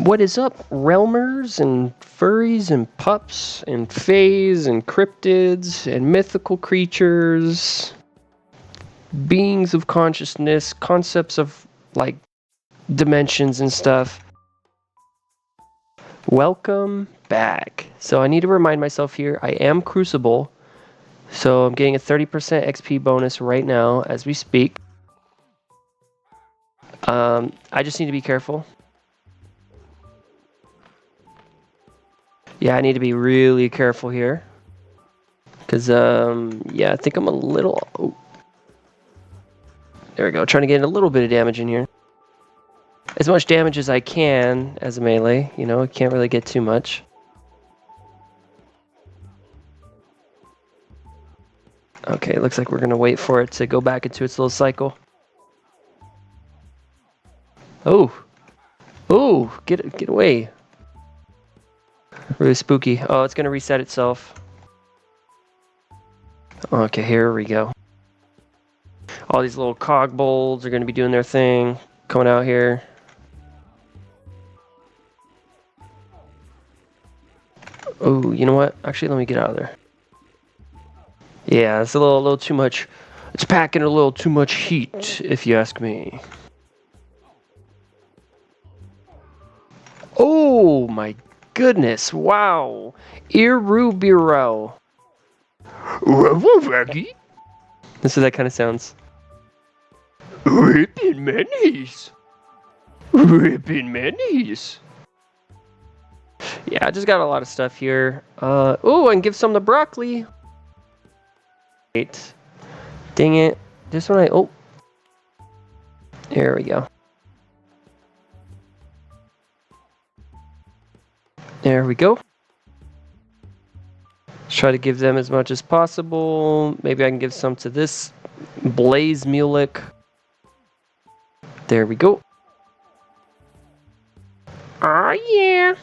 What is up, realmers and furries and pups and fays and cryptids and mythical creatures, beings of consciousness, concepts of like dimensions and stuff. Welcome back. So I need to remind myself here, I am Crucible, so I'm getting a 30% XP bonus right now as we speak. I just need to be careful. Yeah, I need to be really careful here. Because, yeah, I think I'm a little... Oh. There we go. Trying to get a little bit of damage in here. As much damage as I can as a melee. You know, I can't really get too much. Okay, looks like we're going to wait for it to go back into its little cycle. Oh! Oh! Get away! Really spooky. Oh, it's going to reset itself. Okay, here we go. All these little cog bolts are going to be doing their thing. Coming out here. Oh, you know what? Actually, let me get out of there. Yeah, it's a little too much. It's packing a little too much heat, if you ask me. Oh my goodness! Wow, Irubiro. This is that kind of sounds. Ripping minis. Ripping minis. Yeah, I just got a lot of stuff here. Oh, I can give some of the broccoli. Wait. Dang it. This one oh. There we go. There we go. Let's try to give them as much as possible. Maybe I can give some to this Blaze Mulek. There we go. Oh yeah.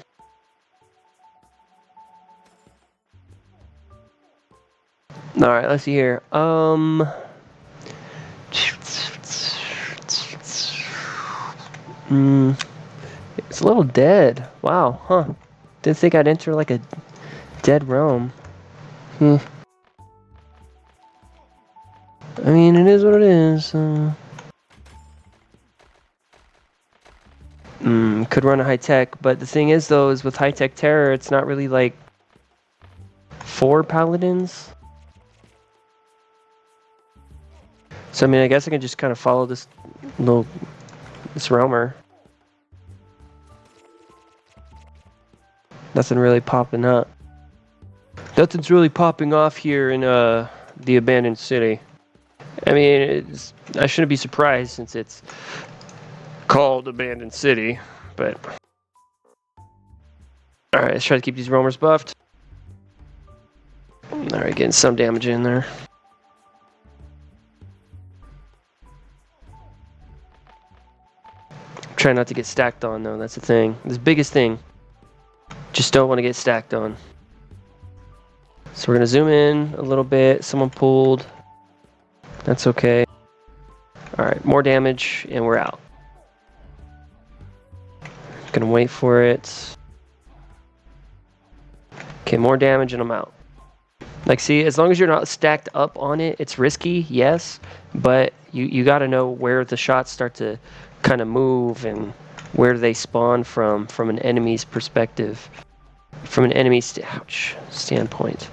Alright, let's see here. It's a little dead. Wow, huh. Didn't think I'd enter like a dead realm. I mean, it is what it is. Could run a high tech, but the thing is though, is with high tech terror, it's not really like for Paladins. So I mean, I guess I can just kind of follow this realmer. Nothing really popping up. Nothing's really popping off here in the abandoned city. I mean, I shouldn't be surprised since it's called Abandoned City, but... Alright, let's try to keep these roamers buffed. Alright, getting some damage in there. Try not to get stacked on though, that's the thing. The biggest thing. Just don't want to get stacked on. So we're going to zoom in a little bit. Someone pulled. That's okay. Alright, more damage and we're out. Gonna wait for it. Okay, more damage and I'm out. Like, see, as long as you're not stacked up on it, it's risky, yes. But you got to know where the shots start to kind of move and where they spawn from an enemy's perspective. From an enemy standpoint.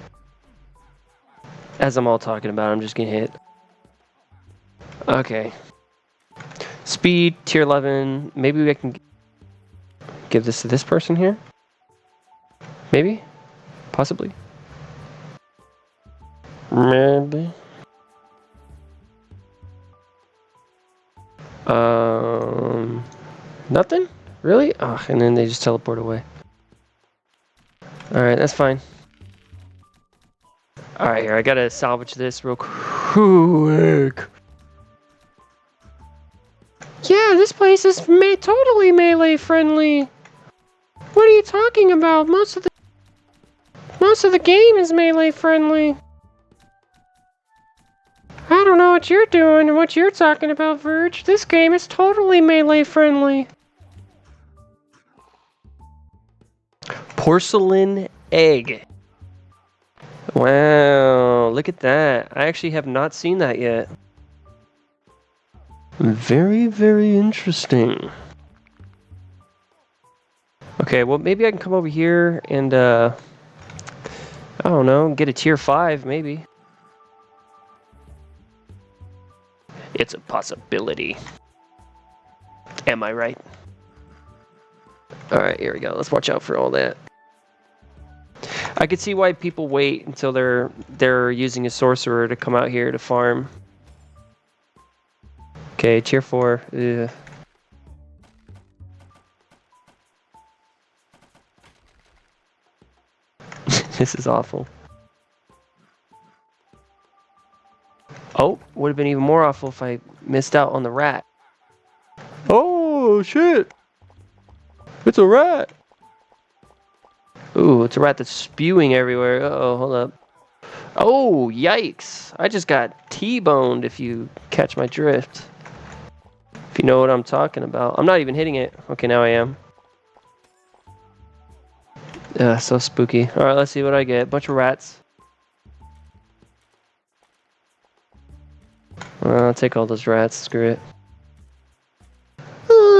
As I'm all talking about, I'm just getting hit. Okay. Speed, tier 11. Maybe I can give this to this person here? Maybe? Possibly? Maybe? Nothing? Really? Oh, and then they just teleport away. Alright, that's fine. Alright, here, I gotta salvage this real quick. Yeah, this place is totally melee friendly. What are you talking about? Most of the game is melee friendly. I don't know what you're doing and what you're talking about, Verge. This game is totally melee friendly. Porcelain egg. Wow, look at that. I actually have not seen that yet. Very, very interesting. Okay, well, maybe I can come over here and, I don't know, get a tier 5, maybe. It's a possibility. Am I right? Alright, here we go. Let's watch out for all that. I could see why people wait until they're using a sorcerer to come out here to farm. Okay, tier 4. Ugh. This is awful. Oh, would have been even more awful if I missed out on the rat. Oh, shit! It's a rat! Ooh, it's a rat that's spewing everywhere. Uh-oh, hold up. Oh, yikes! I just got T-boned, if you catch my drift. If you know what I'm talking about. I'm not even hitting it. Okay, now I am. So spooky. Alright, let's see what I get. Bunch of rats. I'll take all those rats. Screw it.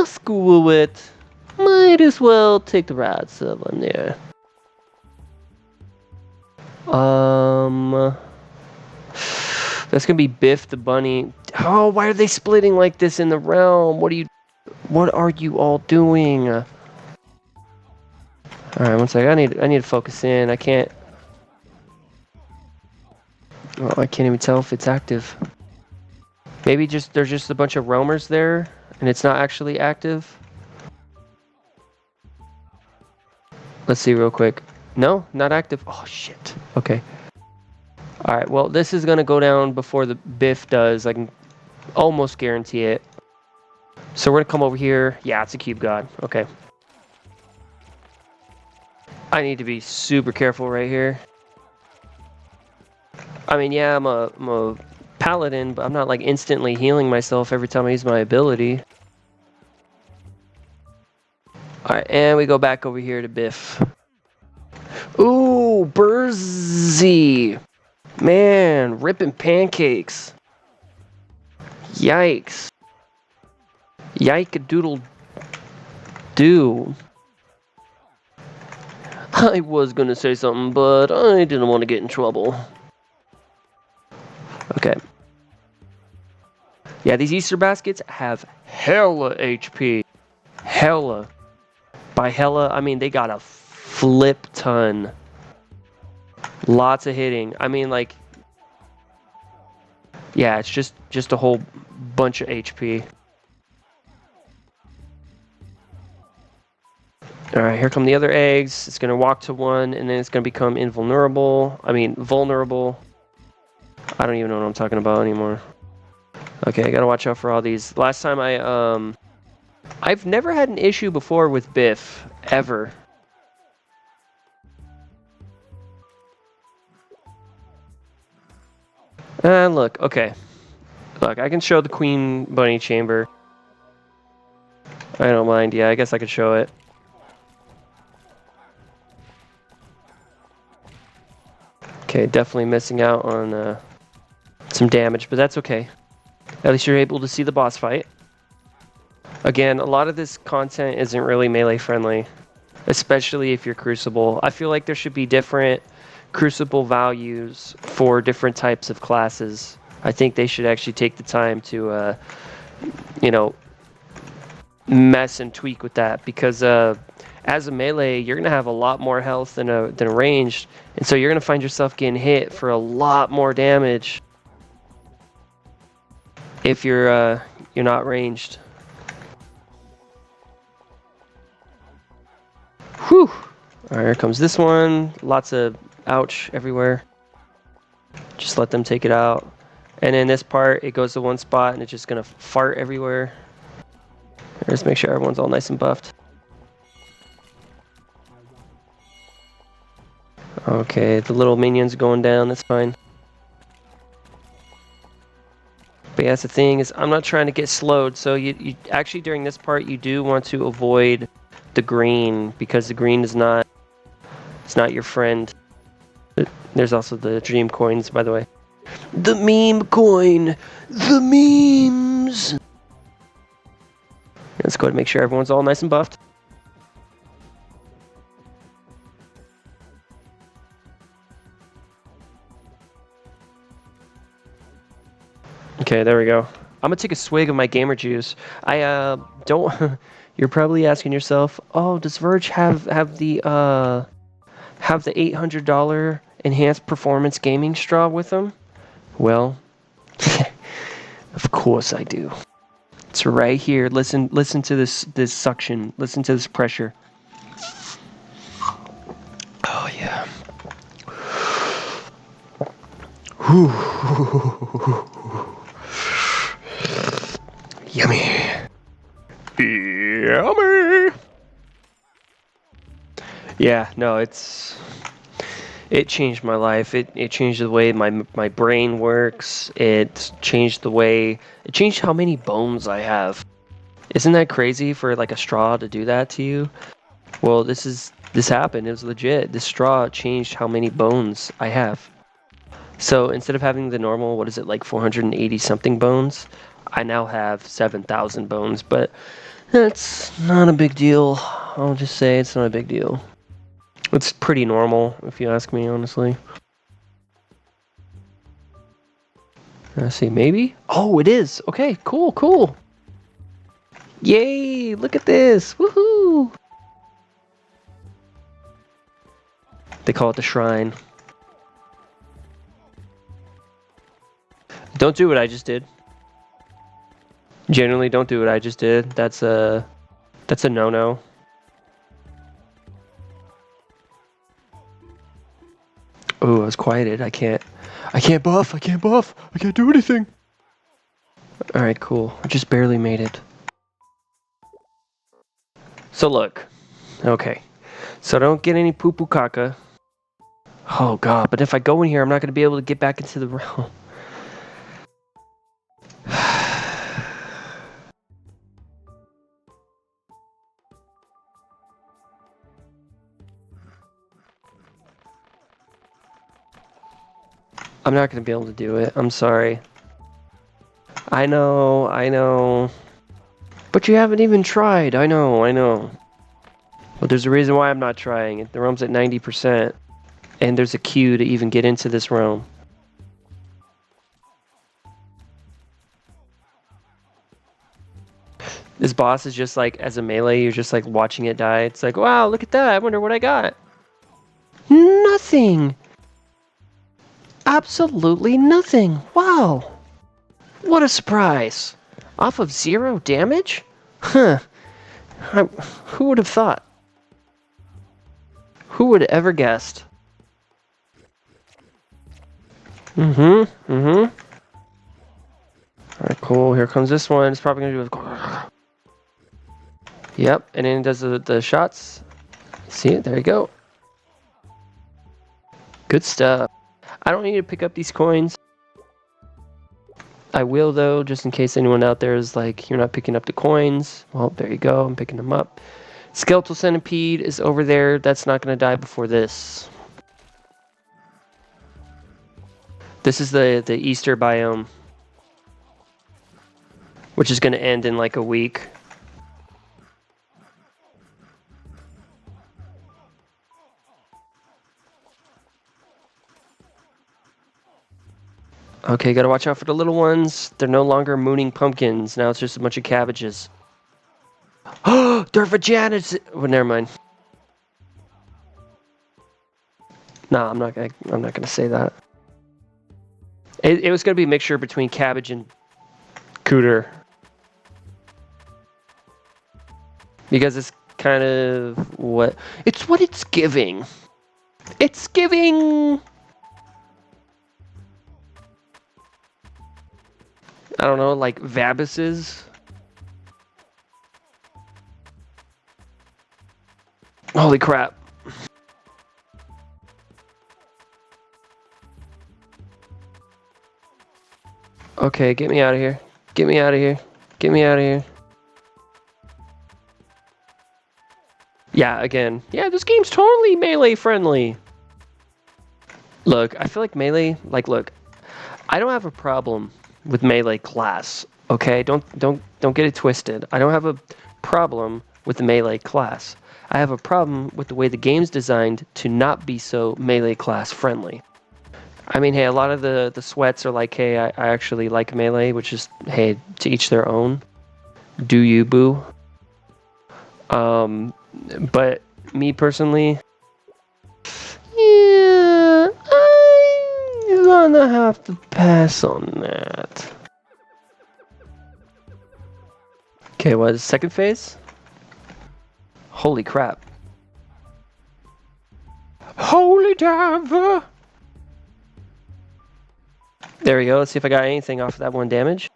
School it. Might as well take the rats up on there. That's gonna be Biff the bunny. Oh, why are they splitting like this in the realm? What are you all doing? All right, one sec. I need to focus in. I can't. Oh, I can't even tell if it's active. Maybe there's just a bunch of roamers there, and it's not actually active. Let's see real quick. No, not active. Oh shit. Okay. All right. Well, this is gonna go down before the Biff does. I can almost guarantee it. So we're gonna come over here. Yeah, it's a cube god. Okay. I need to be super careful right here. I mean, yeah, I'm a paladin, but I'm not like instantly healing myself every time I use my ability. Alright, and we go back over here to Biff. Ooh, Burzy! Man, ripping pancakes. Yikes. Yike-a-doodle do. I was gonna say something, but I didn't want to get in trouble. Okay. Yeah, these Easter baskets have hella HP. Hella. By hella, I mean they got a flip ton. Lots of hitting. I mean, like, yeah, it's just a whole bunch of HP. Alright, here come the other eggs. It's going to walk to one, and then it's going to become invulnerable. I mean, vulnerable. I don't even know what I'm talking about anymore. Okay, I got to watch out for all these. Last time I've never had an issue before with Biff, ever. And look, okay. Look, I can show the Queen Bunny Chamber. I don't mind, yeah, I guess I could show it. Okay, definitely missing out on some damage, but that's okay. At least you're able to see the boss fight. Again, a lot of this content isn't really melee friendly, especially if you're Crucible. I feel like there should be different Crucible values for different types of classes. I think they should actually take the time to, you know, mess and tweak with that, because as a melee, you're gonna have a lot more health than a ranged, and so you're gonna find yourself getting hit for a lot more damage if you're not ranged. Whew! Alright, here comes this one. Lots of ouch everywhere. Just let them take it out. And in this part, it goes to one spot and it's just gonna fart everywhere. Just make sure everyone's all nice and buffed. Okay, the little minion's going down, that's fine. But yeah, that's the thing, is I'm not trying to get slowed, so you actually during this part you do want to avoid the green, because the green is not It's not your friend. There's also the dream coins, by the way. The meme coin! The memes! Let's go ahead and make sure everyone's all nice and buffed. Okay, there we go. I'm gonna take a swig of my gamer juice. I don't. You're probably asking yourself, oh, does Verge have the $800 enhanced performance gaming straw with them? Well, of course I do. It's right here. Listen to this suction. Listen to this pressure. Oh yeah. Yummy. Yummy. Yeah, no, it changed my life. It changed the way my brain works. It changed how many bones I have. Isn't that crazy for like a straw to do that to you? Well, this happened. It was legit. This straw changed how many bones I have. So instead of having the normal, what is it, like 480 something bones, I now have 7,000 bones, but that's not a big deal. I'll just say it's not a big deal. It's pretty normal, if you ask me, honestly. Let's see, maybe? Oh, it is. Okay, cool. Yay, look at this. Woohoo! They call it the shrine. Don't do what I just did. Generally, don't do what I just did. That's a no-no. Oh, I was quieted. I can't buff. I can't do anything. All right, cool. I just barely made it. So look. Okay. So don't get any poo-poo caca. Oh god, but if I go in here, I'm not going to be able to get back into the realm. I'm not going to be able to do it. I'm sorry. I know. But you haven't even tried. I know. But there's a reason why I'm not trying it. The realm's at 90%. And there's a queue to even get into this realm. This boss is just like, as a melee, you're just like watching it die. It's like, wow, look at that. I wonder what I got. Nothing. Absolutely nothing. Wow. What a surprise. Off of 0 damage? Huh. Who would have thought? Who would have ever guessed? Alright, cool. Here comes this one. It's probably going to do a... Yep, and then it does the shots. See it? There you go. Good stuff. I don't need to pick up these coins. I will, though, just in case anyone out there is like, you're not picking up the coins. Well, there you go. I'm picking them up. Skeletal Centipede is over there. That's not going to die before this. This is the Easter biome, which is going to end in like a week. Okay, gotta watch out for the little ones. They're no longer mooning pumpkins. Now it's just a bunch of cabbages. Oh, they're vaginas. Well, never mind. No, I'm not gonna say that. It was gonna be a mixture between cabbage and cooter. Because it's kind of what it's giving. It's giving. I don't know, like Vabises. Holy crap. Okay, get me out of here. Get me out of here. Get me out of here. Yeah, again, yeah, this game's totally melee friendly. Look, I feel like melee, like, look, I don't have a problem with melee class, okay? Don't get it twisted. I don't have a problem with the melee class. I have a problem with the way the game's designed to not be so melee class friendly. I mean, hey, a lot of the sweats are like, hey, I actually like melee, which is, hey, to each their own. Do you, boo? But me personally, yeah, I'm gonna have to pass on that. Okay, what is second phase? Holy crap. Holy diver! There we go. Let's see if I got anything off of that one damage.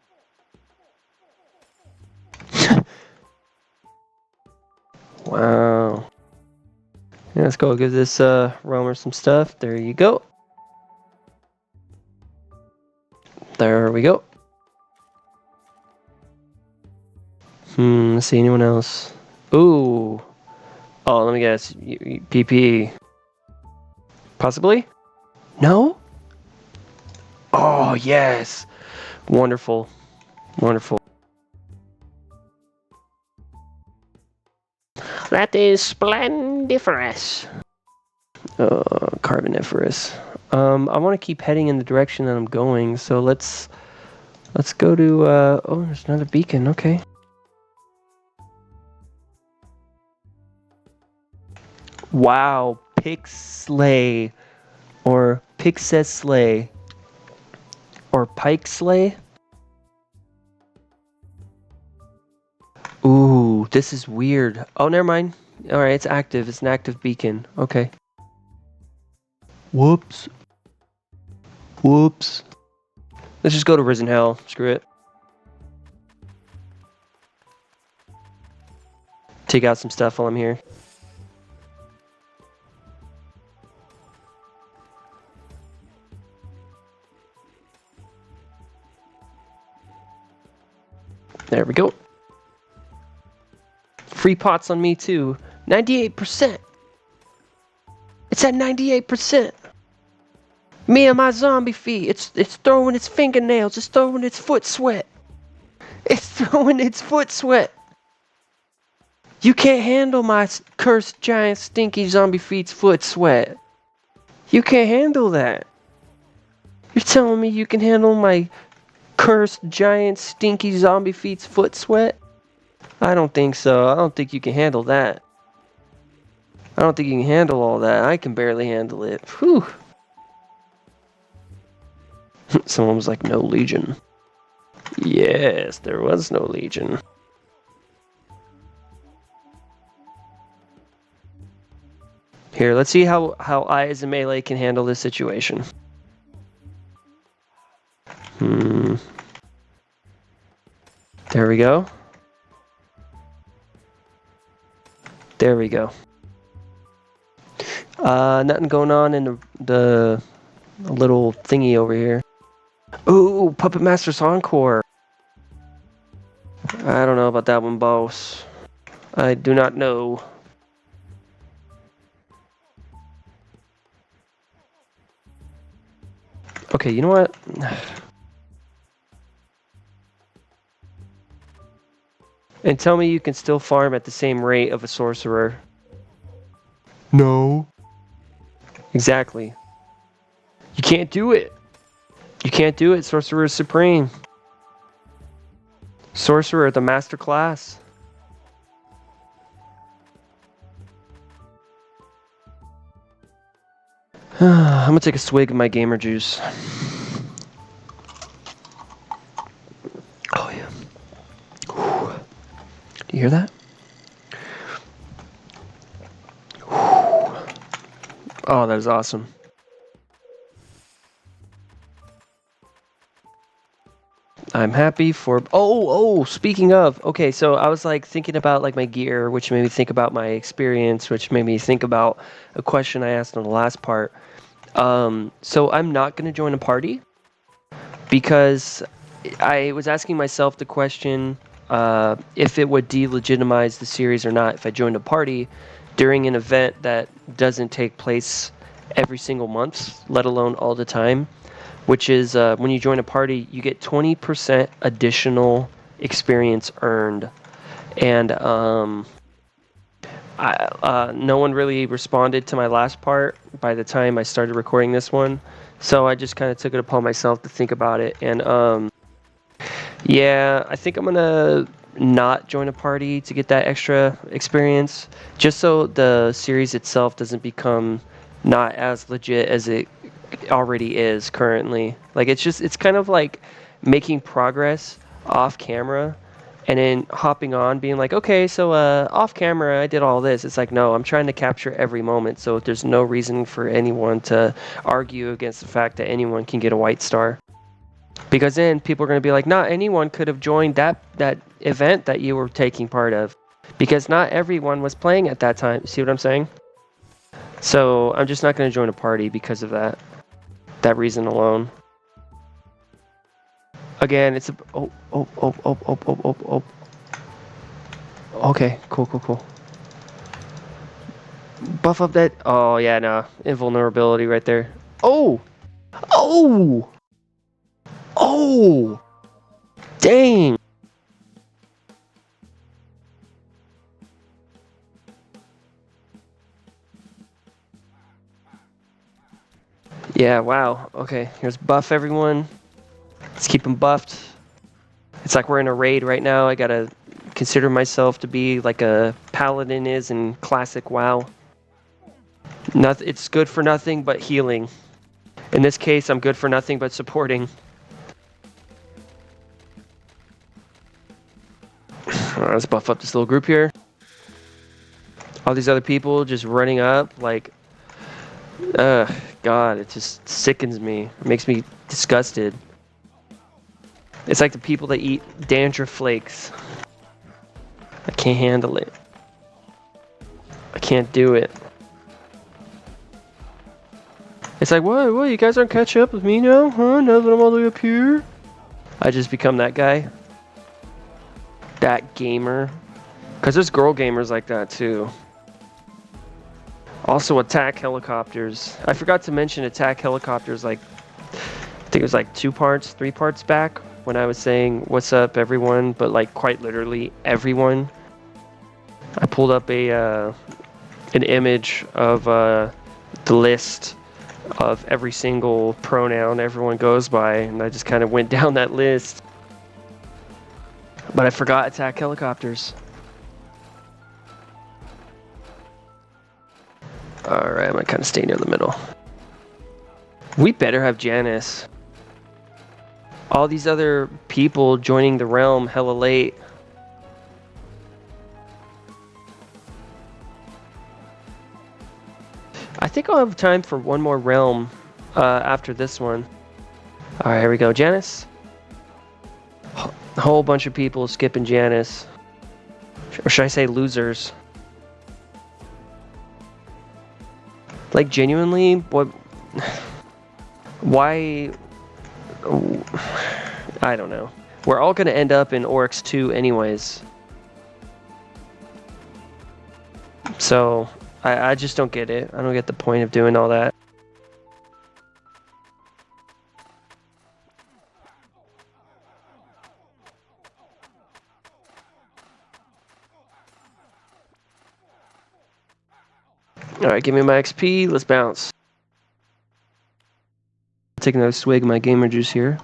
Wow. Yeah, let's go give this roamer some stuff. There you go. There we go. Let's see, anyone else? Ooh. Oh, let me guess. PP. Possibly? No? Oh, yes. Wonderful. Wonderful. That is splendiferous. Carboniferous. I want to keep heading in the direction that I'm going, so let's go to, oh, there's another beacon, okay. Wow, Pixlay, or Pixeslay, or Pikeslay. Ooh, this is weird. Oh, never mind. Alright, it's active. It's an active beacon. Okay. Whoops. Whoops. Let's just go to Risen Hell. Screw it. Take out some stuff while I'm here. There we go. Free pots on me too. 98%. It's at 98%. Me and my zombie feet. It's throwing its fingernails. It's throwing its foot sweat. It's throwing its foot sweat. You can't handle my cursed giant stinky zombie feet's foot sweat. You can't handle that. You're telling me you can handle my cursed giant stinky zombie feet's foot sweat? I don't think so. I don't think you can handle that. I don't think you can handle all that. I can barely handle it. Whew. Someone was like, no Legion. Yes, there was no Legion. Here, let's see how I as a melee can handle this situation. There we go. There we go. Nothing going on in the little thingy over here. Ooh, Puppet Master's Encore. I don't know about that one, boss. I do not know. Okay, you know what? And tell me you can still farm at the same rate of a sorcerer. No. Exactly. You can't do it. You can't do it. Sorcerer is supreme. Sorcerer, the master class. I'm gonna take a swig of my gamer juice. Oh yeah. Whew. Do you hear that? Whew. Oh, that is awesome. I'm happy for... Oh, speaking of... Okay, so I was like thinking about like my gear, which made me think about my experience, which made me think about a question I asked on the last part. So I'm not going to join a party because I was asking myself the question if it would delegitimize the series or not if I joined a party, during an event that doesn't take place every single month, let alone all the time, which is when you join a party, you get 20% additional experience earned. And no one really responded to my last part by the time I started recording this one. So I just kind of took it upon myself to think about it. And yeah, I think I'm going to not join a party to get that extra experience, just so the series itself doesn't become not as legit as it already is currently. Like, it's kind of like making progress off camera and then hopping on being like, okay, so off camera I did all this. It's like, no, I'm trying to capture every moment, so there's no reason for anyone to argue against the fact that anyone can get a white star. Because then people are going to be like, not anyone could have joined that event that you were taking part of, because not everyone was playing at that time. See what I'm saying? So I'm just not going to join a party because of that reason alone. Again, it's a okay, cool. Buff up that. Oh yeah, no, invulnerability right there. Oh, dang. Yeah, wow. Okay, here's buff everyone. Let's keep them buffed. It's like we're in a raid right now. I gotta consider myself to be like a Paladin is in classic WoW. It's good for nothing but healing. In this case, I'm good for nothing but supporting. Let's buff up this little group here. All these other people just running up like, God, it just sickens me. It makes me disgusted. It's like the people that eat dandruff flakes. I can't handle it. I can't do it. It's like, what, you guys aren't catching up with me now? Huh? Now that I'm all the way up here? I just become that guy. That gamer. Because there's girl gamers like that too. Also attack helicopters. I forgot to mention attack helicopters, like, I think it was like 3 parts back when I was saying, what's up everyone, but like quite literally everyone. I pulled up an image of the list of every single pronoun everyone goes by, and I just kind of went down that list. But I forgot attack helicopters. Alright, I'm gonna kind of stay near the middle. We better have Janice. All these other people joining the realm hella late. I think I'll have time for one more realm after this one. Alright, here we go. Janice. A whole bunch of people skipping Janice. Or should I say losers? Like, genuinely, what? Why? I don't know. We're all gonna end up in Oryx 2 anyways. So, I just don't get it. I don't get the point of doing all that. Alright, give me my XP. Let's bounce. Take another swig of my gamer juice here.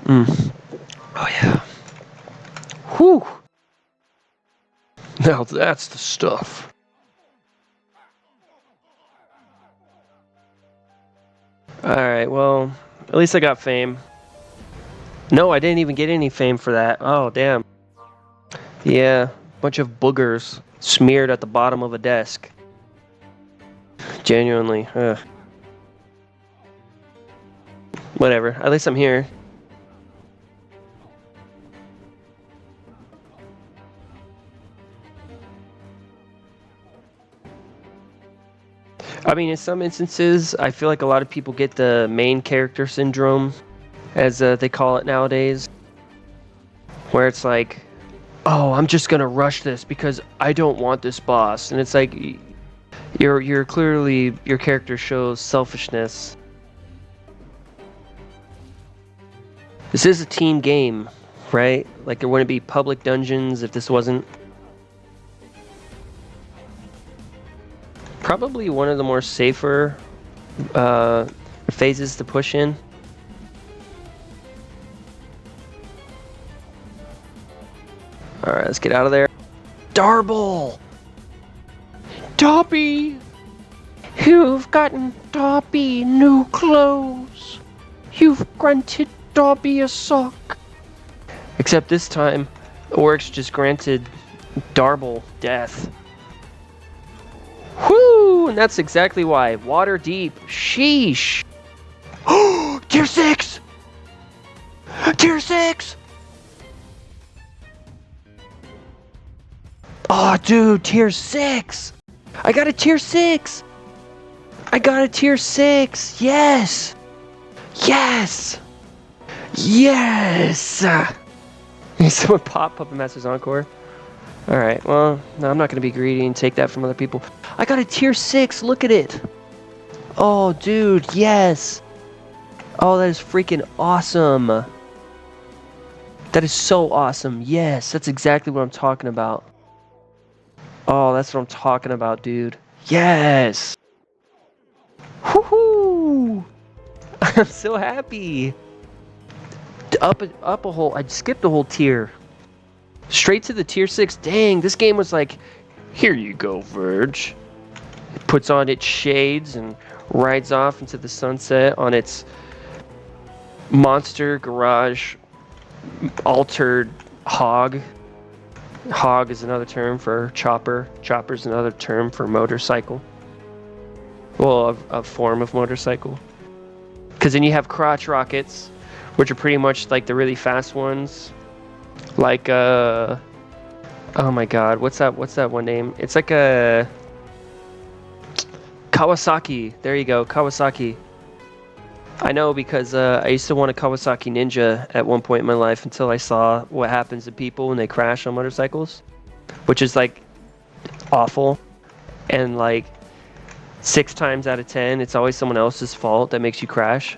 Oh yeah. Whew. Now that's the stuff. Alright, well, at least I got fame. No, I didn't even get any fame for that. Oh, damn. Yeah, bunch of boogers smeared at the bottom of a desk. Genuinely. Whatever, at least I'm here. I mean, in some instances, I feel like a lot of people get the main character syndrome, as they call it nowadays, where it's like, oh, I'm just gonna rush this because I don't want this boss. And it's like, you're clearly, your character shows selfishness. This is a team game, right? Like there wouldn't be public dungeons if this wasn't. Probably one of the more safer phases to push in. Alright, let's get out of there. Darble! Dobby! You've gotten Dobby new clothes. You've granted Dobby a sock. Except this time, Oryx just granted Darble death. Whoo! And that's exactly why. Water deep. Sheesh! Oh! Tier 6! Tier 6! Oh, dude, tier 6! I got a tier 6! I got a tier 6! Yes! Yes! Yes! Someone pop Puppet Master's Encore. Alright, well, no, I'm not going to be greedy and take that from other people. I got a tier 6, look at it! Oh, dude, yes! Oh, that is freaking awesome! That is so awesome, yes! That's exactly what I'm talking about. Oh, that's what I'm talking about, dude. Yes! Woohoo! I'm so happy! Up a whole, I skipped a whole tier. Straight to the tier 6. Dang, this game was like, here you go, Verge. It puts on its shades and rides off into the sunset on its monster garage altered hog. Hog is another term for chopper. Chopper is another term for motorcycle. Well, a form of motorcycle. Because then you have crotch rockets, which are pretty much like the really fast ones. Like, oh my god, what's that one name? It's like a Kawasaki. There you go, Kawasaki. I know because I used to want a Kawasaki Ninja at one point in my life until I saw what happens to people when they crash on motorcycles, which is like awful. And like 6 times out of 10, it's always someone else's fault that makes you crash.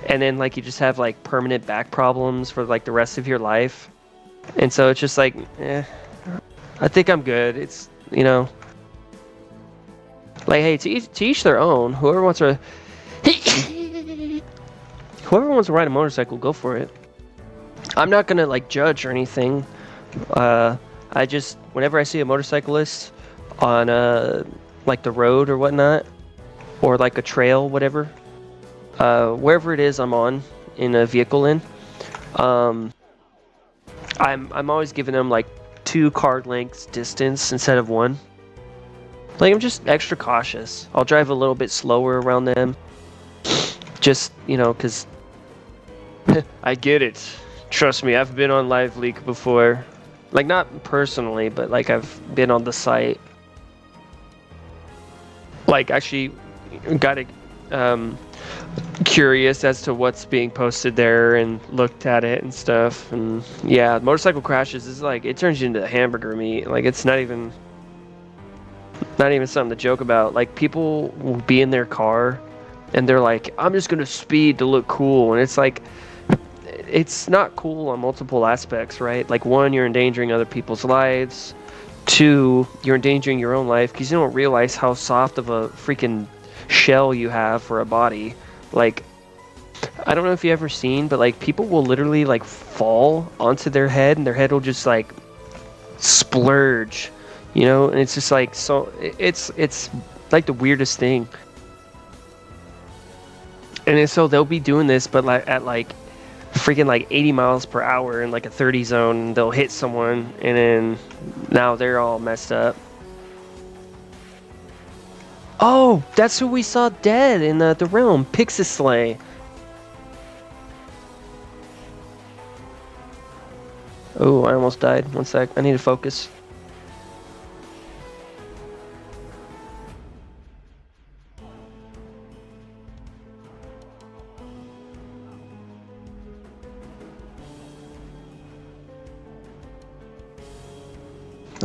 And then like you just have like permanent back problems for like the rest of your life. And so it's just like, I think I'm good. It's, you know, like, hey, to each their own. Whoever wants to ride a motorcycle, go for it. I'm not gonna like judge or anything. I just, whenever I see a motorcyclist on like the road or whatnot, or like a trail, whatever, wherever it is I'm on in a vehicle in, I'm always giving them like 2 car lengths distance instead of 1. Like, I'm just extra cautious. I'll drive a little bit slower around them. Just, you know, because I get it. Trust me, I've been on Live Leak before. Like, not personally, but like I've been on the site. Like, actually got curious as to what's being posted there and looked at it and stuff. And yeah, motorcycle crashes is like, it turns you into hamburger meat. Like, it's not even something to joke about. Like, people will be in their car and they're like, I'm just gonna speed to look cool, and it's like, it's not cool on multiple aspects, right? Like, 1, you're endangering other people's lives. 2, you're endangering your own life because you don't realize how soft of a freaking shell you have for a body. Like, I don't know if you ever seen, but like, people will literally like fall onto their head and their head will just like splurge, you know? And it's just like, so it's like the weirdest thing. And so they'll be doing this, but like at like freaking like 80 miles per hour in like a 30 zone, and they'll hit someone, and then now they're all messed up. Oh, that's who we saw dead in the realm, Pixie. Oh, I almost died. One sec, I need to focus.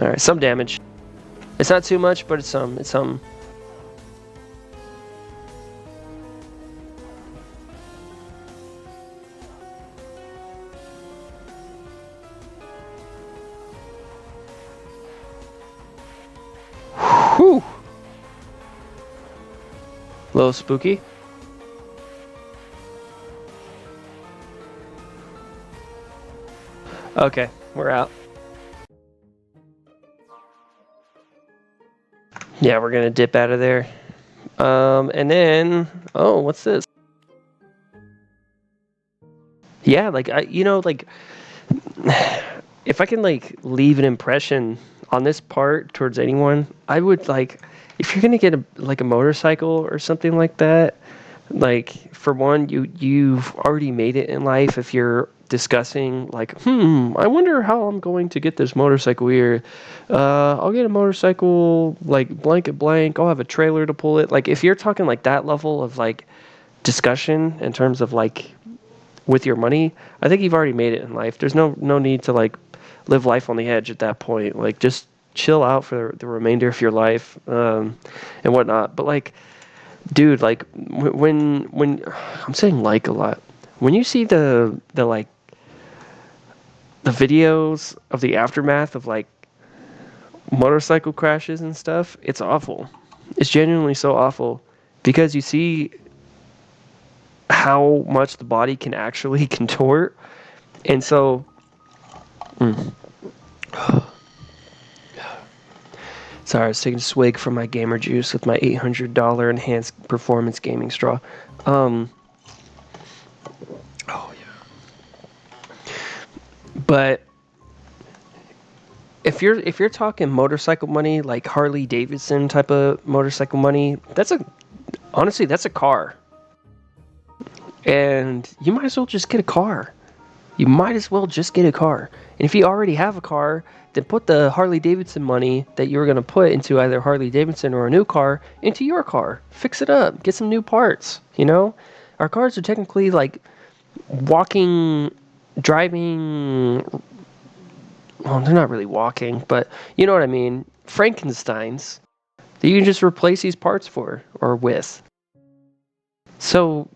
All right, some damage. It's not too much, but it's some. It's some. Whew. A little spooky. Okay, we're out. Yeah, we're gonna dip out of there. And then, oh, what's this? Yeah, like like if I can like leave an impression on this part towards anyone, I would like if you're gonna get a motorcycle or something like that. Like for one, you've already made it in life. If you're discussing like, I wonder how I'm going to get this motorcycle here. I'll get a motorcycle like blank at blank. I'll have a trailer to pull it. Like if you're talking like that level of like discussion in terms of like with your money, I think you've already made it in life. There's no need to like live life on the edge at that point. Like just chill out for the remainder of your life and whatnot. But like, dude, like when I'm saying like a lot, when you see the like the videos of the aftermath of like motorcycle crashes and stuff, it's awful. It's genuinely so awful because you see how much the body can actually contort. And so sorry, I was taking a swig from my gamer juice with my $800 enhanced performance gaming straw. Oh yeah. But if you're talking motorcycle money, like Harley Davidson type of motorcycle money, honestly that's a car. And you might as well just get a car. You might as well just get a car. And if you already have a car, then put the Harley Davidson money that you were going to put into either Harley Davidson or a new car into your car. Fix it up. Get some new parts, you know? Our cars are technically like driving. Well, they're not really walking, but you know what I mean. Frankensteins that you can just replace these parts for or with. So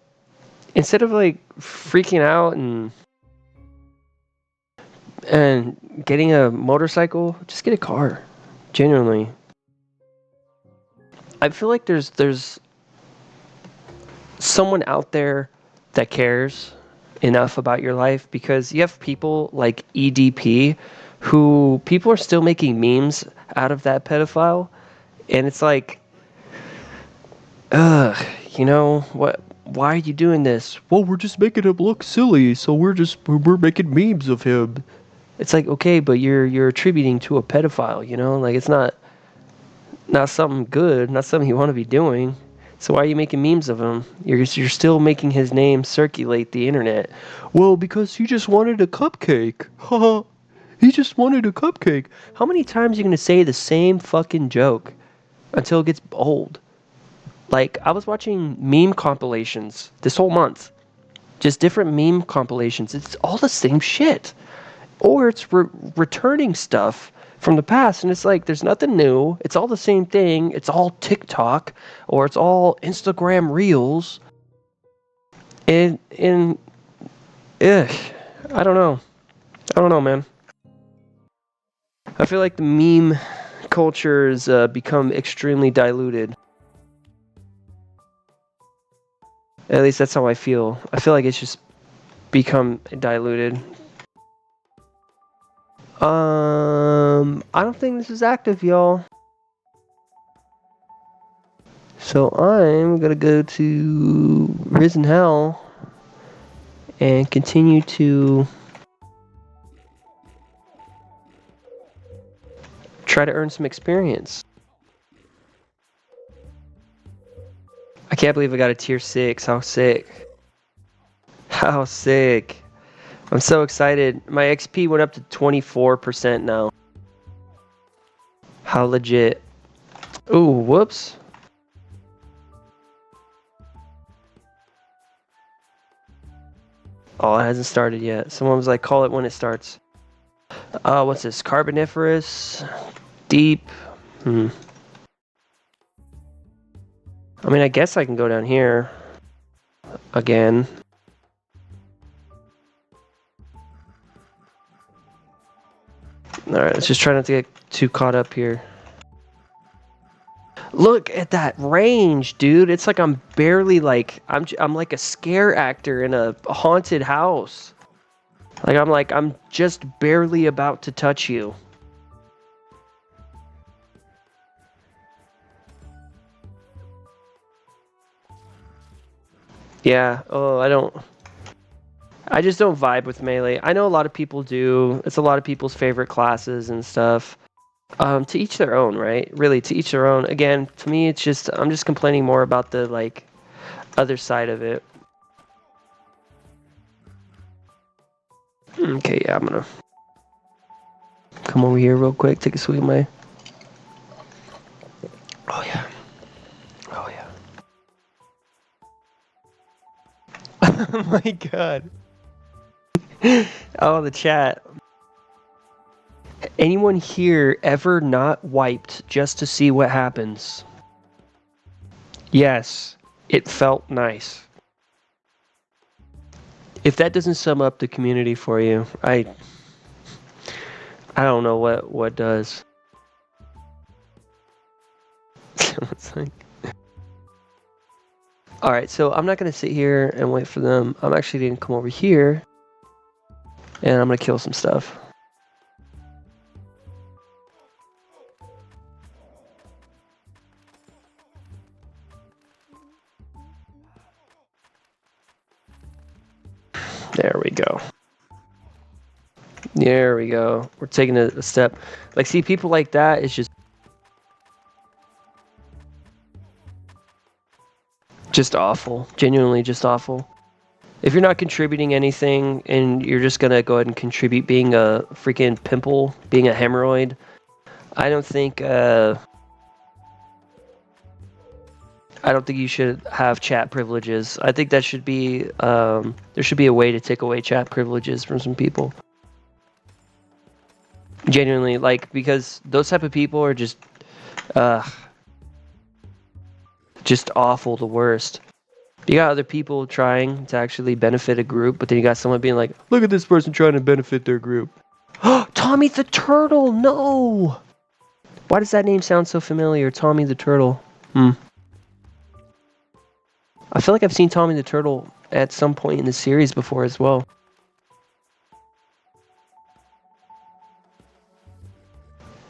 instead of like freaking out and getting a motorcycle, just get a car. Genuinely. I feel like there's someone out there that cares enough about your life, because you have people like EDP who people are still making memes out of that pedophile, and it's like, you know what? Why are you doing this? Well, we're just making him look silly, so we're making memes of him. It's like, okay, but you're attributing to a pedophile, you know? Like, it's not something good, not something you want to be doing. So why are you making memes of him? You're still making his name circulate the internet. Well, because he just wanted a cupcake. Haha. He just wanted a cupcake. How many times are you going to say the same fucking joke until it gets old? Like, I was watching meme compilations this whole month. Just different meme compilations. It's all the same shit. Or it's returning stuff from the past, and it's like there's nothing new. It's all the same thing. It's all TikTok, or it's all Instagram Reels. And I don't know, man. I feel like the meme culture has become extremely diluted. At least that's how I feel. I feel like it's just become diluted. I don't think this is active, y'all. So I'm gonna go to Risen Hell and continue to try to earn some experience. I can't believe I got a tier 6. How sick. How sick. I'm so excited. My XP went up to 24% now. How legit. Ooh, whoops. Oh, it hasn't started yet. Someone was like, call it when it starts. What's this? Carboniferous, deep. I mean, I guess I can go down here again. Alright, let's just try not to get too caught up here. Look at that range, dude. It's like I'm barely like, I'm like a scare actor in a haunted house. Like I'm just barely about to touch you. Yeah, oh, I just don't vibe with melee. I know a lot of people do. It's a lot of people's favorite classes and stuff. To each their own, right? Really, to each their own. Again, to me, it's just, I'm just complaining more about the, like, other side of it. Okay, yeah, I'm gonna come over here real quick, take a swig of my... Oh, yeah. Oh, yeah. Oh, my God. Oh, the chat. Anyone here ever not wiped just to see what happens? Yes, it felt nice. If that doesn't sum up the community for you, I don't know what does. All right, so I'm not gonna sit here and wait for them. I'm actually gonna come over here, and I'm gonna kill some stuff. There we go. There we go. We're taking a step. Like, see, people like that is just awful. Genuinely just awful. If you're not contributing anything and you're just gonna go ahead and contribute being a freaking pimple, being a hemorrhoid, I don't think you should have chat privileges. I think that should be there should be a way to take away chat privileges from some people. Genuinely, like, because those type of people are just awful, the worst. You got other people trying to actually benefit a group, but then you got someone being like, look at this person trying to benefit their group. Tommy the Turtle, no! Why does that name sound so familiar? Tommy the Turtle. I feel like I've seen Tommy the Turtle at some point in the series before as well.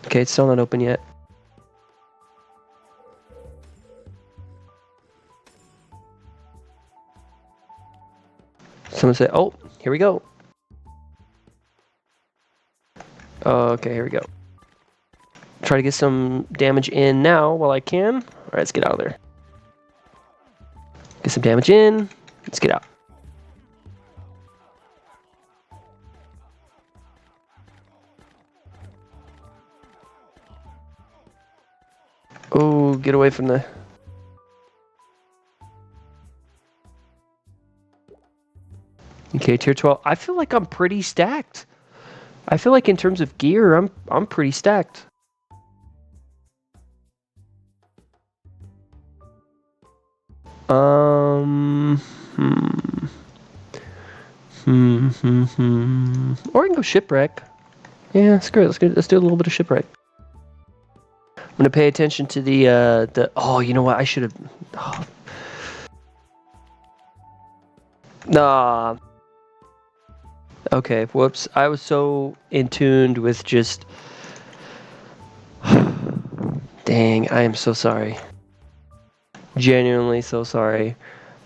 Okay, it's still not open yet. Someone said, oh, here we go. Okay, here we go. Try to get some damage in now while I can. All right, let's get out of there. Get some damage in. Let's get out. Oh, get away from the... Okay, tier 12. I feel like I'm pretty stacked. I feel like in terms of gear, I'm pretty stacked. Or I can go shipwreck. Yeah, screw it. Let's do a little bit of shipwreck. I'm gonna pay attention to the. Oh, you know what? I should have. Oh. Nah. Okay. Whoops. I was so in tuned with just. Dang. I am so sorry. Genuinely so sorry.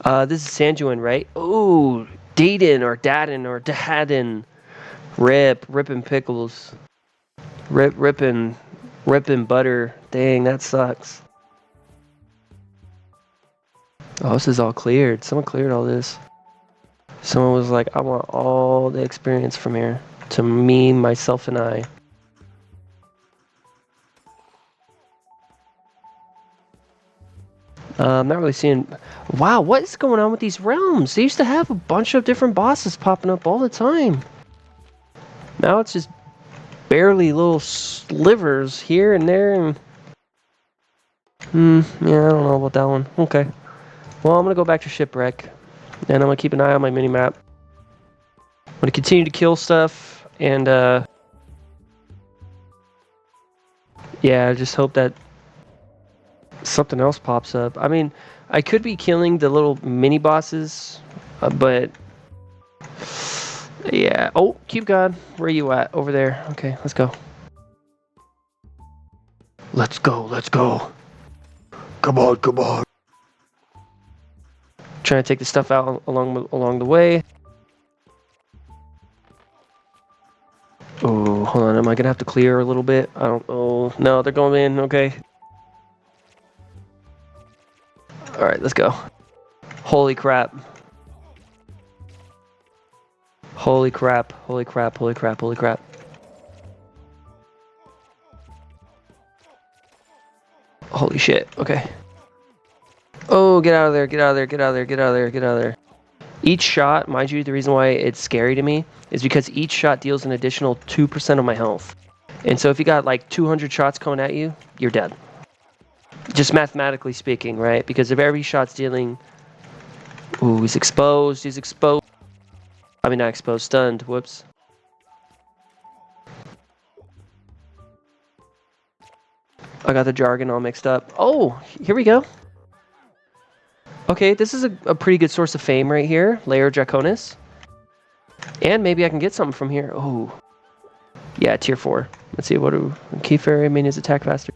This is Sanjuan, right? Ooh, Deedin or Dadin or Dadin. Rippin' pickles. Rippin' butter. Dang, that sucks. Oh, this is all cleared. Someone cleared all this. Someone was like, I want all the experience from here. To me, myself, and I. I'm not really seeing... Wow, what is going on with these realms? They used to have a bunch of different bosses popping up all the time. Now it's just barely little slivers here and there. And yeah, I don't know about that one. Okay. Well, I'm gonna go back to shipwreck, and I'm gonna keep an eye on my mini map. I'm gonna continue to kill stuff, and yeah, I just hope that something else pops up. I mean, I could be killing the little mini bosses, but yeah. Oh, Cube God, where are you at? Over there. Okay, let's go. Let's go. Let's go. Come on, come on. Trying to take the stuff out along the way. Oh, hold on. Am I gonna have to clear a little bit? I don't. Oh, no, they're going in. Okay. All right, let's go. Holy crap. Holy crap. Holy crap. Holy crap. Holy crap. Holy shit. Okay. Oh, get out of there. Get out of there. Get out of there. Get out of there. Get out of there. Each shot, mind you, the reason why it's scary to me is because each shot deals an additional 2% of my health. And so if you got like 200 shots coming at you, you're dead. Just mathematically speaking, right? Because if every shot's dealing... Ooh, he's exposed. He's exposed. I mean, not exposed, stunned. Whoops. I got the jargon all mixed up. Oh, here we go. Okay, this is a pretty good source of fame right here. Layer Draconis. And maybe I can get something from here. Oh. Yeah, tier 4. Let's see, what do... Key Fairy minions attack faster.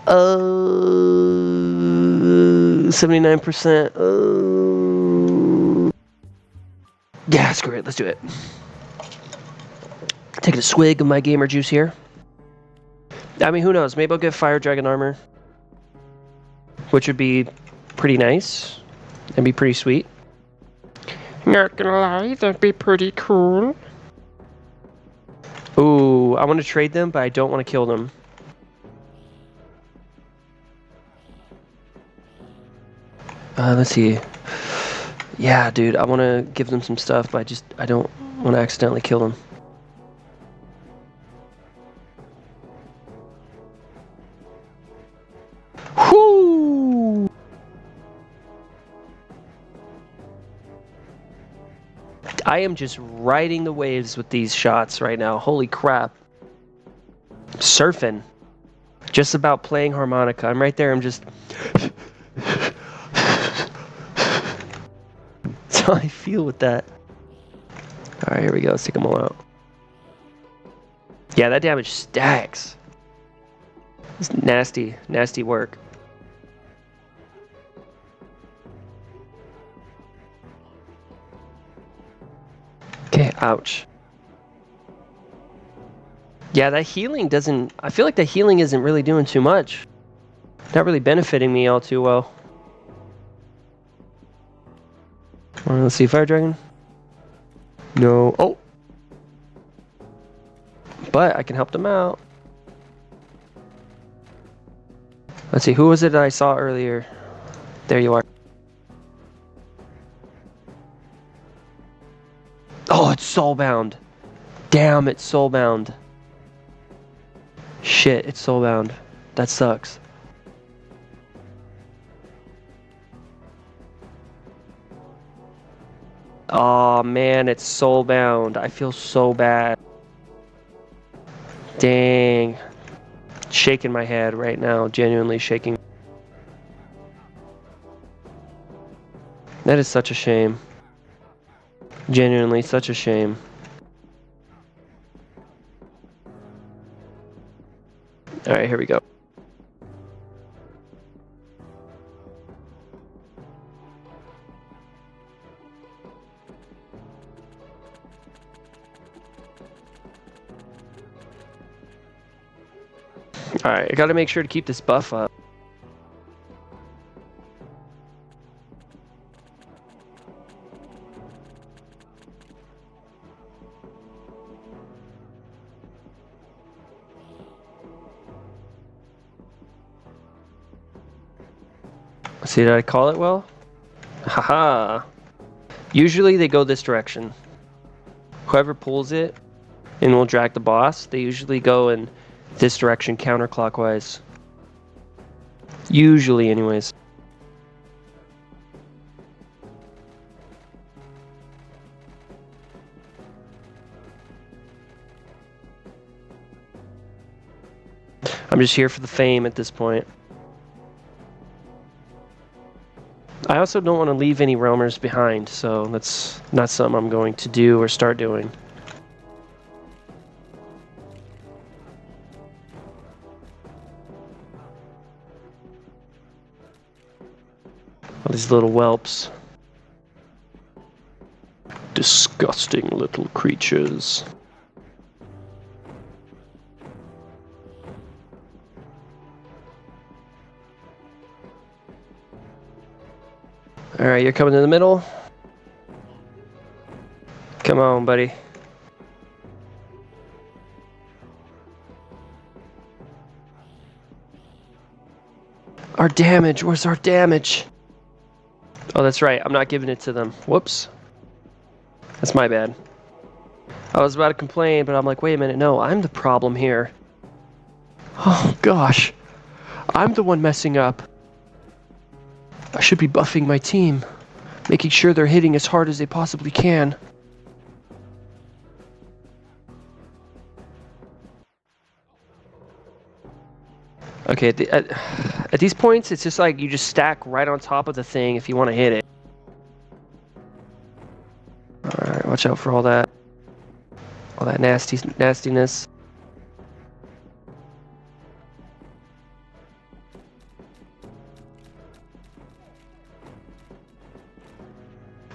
79%. Yeah, screw it. Let's do it. Taking a swig of my gamer juice here. I mean, who knows? Maybe I'll get Fire Dragon armor. Which would be pretty nice. That'd be pretty sweet. Not gonna lie, that'd be pretty cool. Ooh, I want to trade them, but I don't want to kill them. Let's see. Yeah, dude, I want to give them some stuff, but I don't want to accidentally kill them. Whoo! I am just riding the waves with these shots right now. Holy crap. Surfing. Just about playing harmonica. I'm right there. I'm just... That's how I feel with that. Alright, here we go. Let's take them all out. Yeah, that damage stacks. It's nasty. Nasty work. Okay, ouch. Yeah, that healing doesn't... I feel like the healing isn't really doing too much. Not really benefiting me all too well. Let's see, Fire Dragon. No. Oh! But I can help them out. Let's see, who was it that I saw earlier? There you are. Oh, it's soulbound. Damn, it's soulbound. Shit, it's soulbound. That sucks. Oh man, it's soulbound. I feel so bad. Dang. Shaking my head right now, genuinely shaking. That is such a shame. Genuinely such a shame. Alright, here we go. Alright, I gotta make sure to keep this buff up. See, did I call it well? Haha. Usually they go this direction. Whoever pulls it and we'll drag the boss. They usually go in this direction counterclockwise. Usually, anyways. I'm just here for the fame at this point. I also don't want to leave any roamers behind, so that's not something I'm going to do or start doing. All these little whelps. Disgusting little creatures. Alright, you're coming in the middle. Come on, buddy. Our damage, where's our damage? Oh, that's right, I'm not giving it to them. Whoops. That's my bad. I was about to complain, but I'm like, wait a minute, no, I'm the problem here. Oh, gosh. I'm the one messing up. I should be buffing my team, making sure they're hitting as hard as they possibly can. Okay, at these points, it's just like you just stack right on top of the thing if you want to hit it. Alright, watch out for all that nastiness.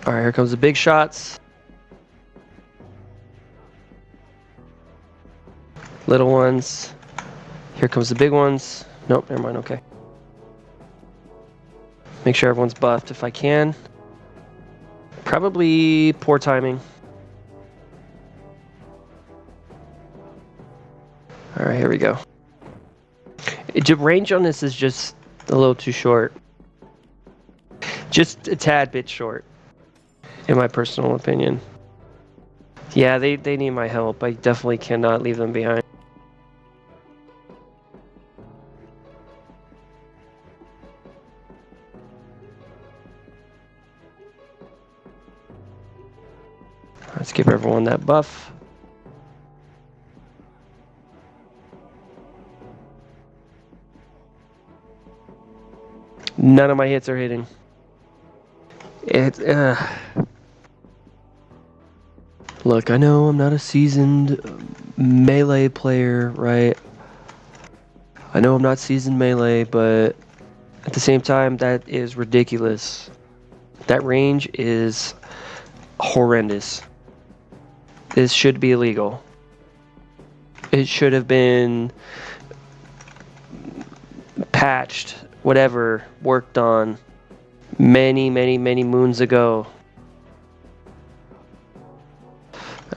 Alright, here comes the big shots. Little ones. Here comes the big ones. Nope, never mind, okay. Make sure everyone's buffed if I can. Probably poor timing. Alright, here we go. The range on this is just a little too short. Just a tad bit short, in my personal opinion. Yeah, they need my help. I definitely cannot leave them behind. Let's give everyone that buff. None of my hits are hitting. Look, I know I'm not a seasoned melee player, right? I know I'm not seasoned melee, but at the same time, that is ridiculous. That range is horrendous. This should be illegal. It should have been patched, whatever, worked on many moons ago.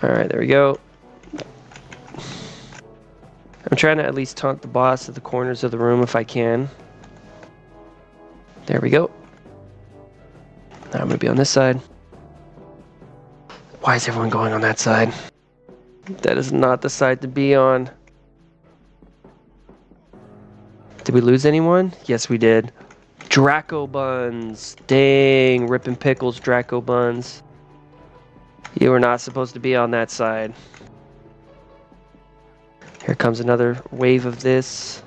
Alright, there we go. I'm trying to at least taunt the boss at the corners of the room if I can. There we go. Now I'm going to be on this side. Why is everyone going on that side? That is not the side to be on. Did we lose anyone? Yes, we did. Draco buns. Dang, ripping pickles, Draco buns. You were not supposed to be on that side. Here comes another wave of this.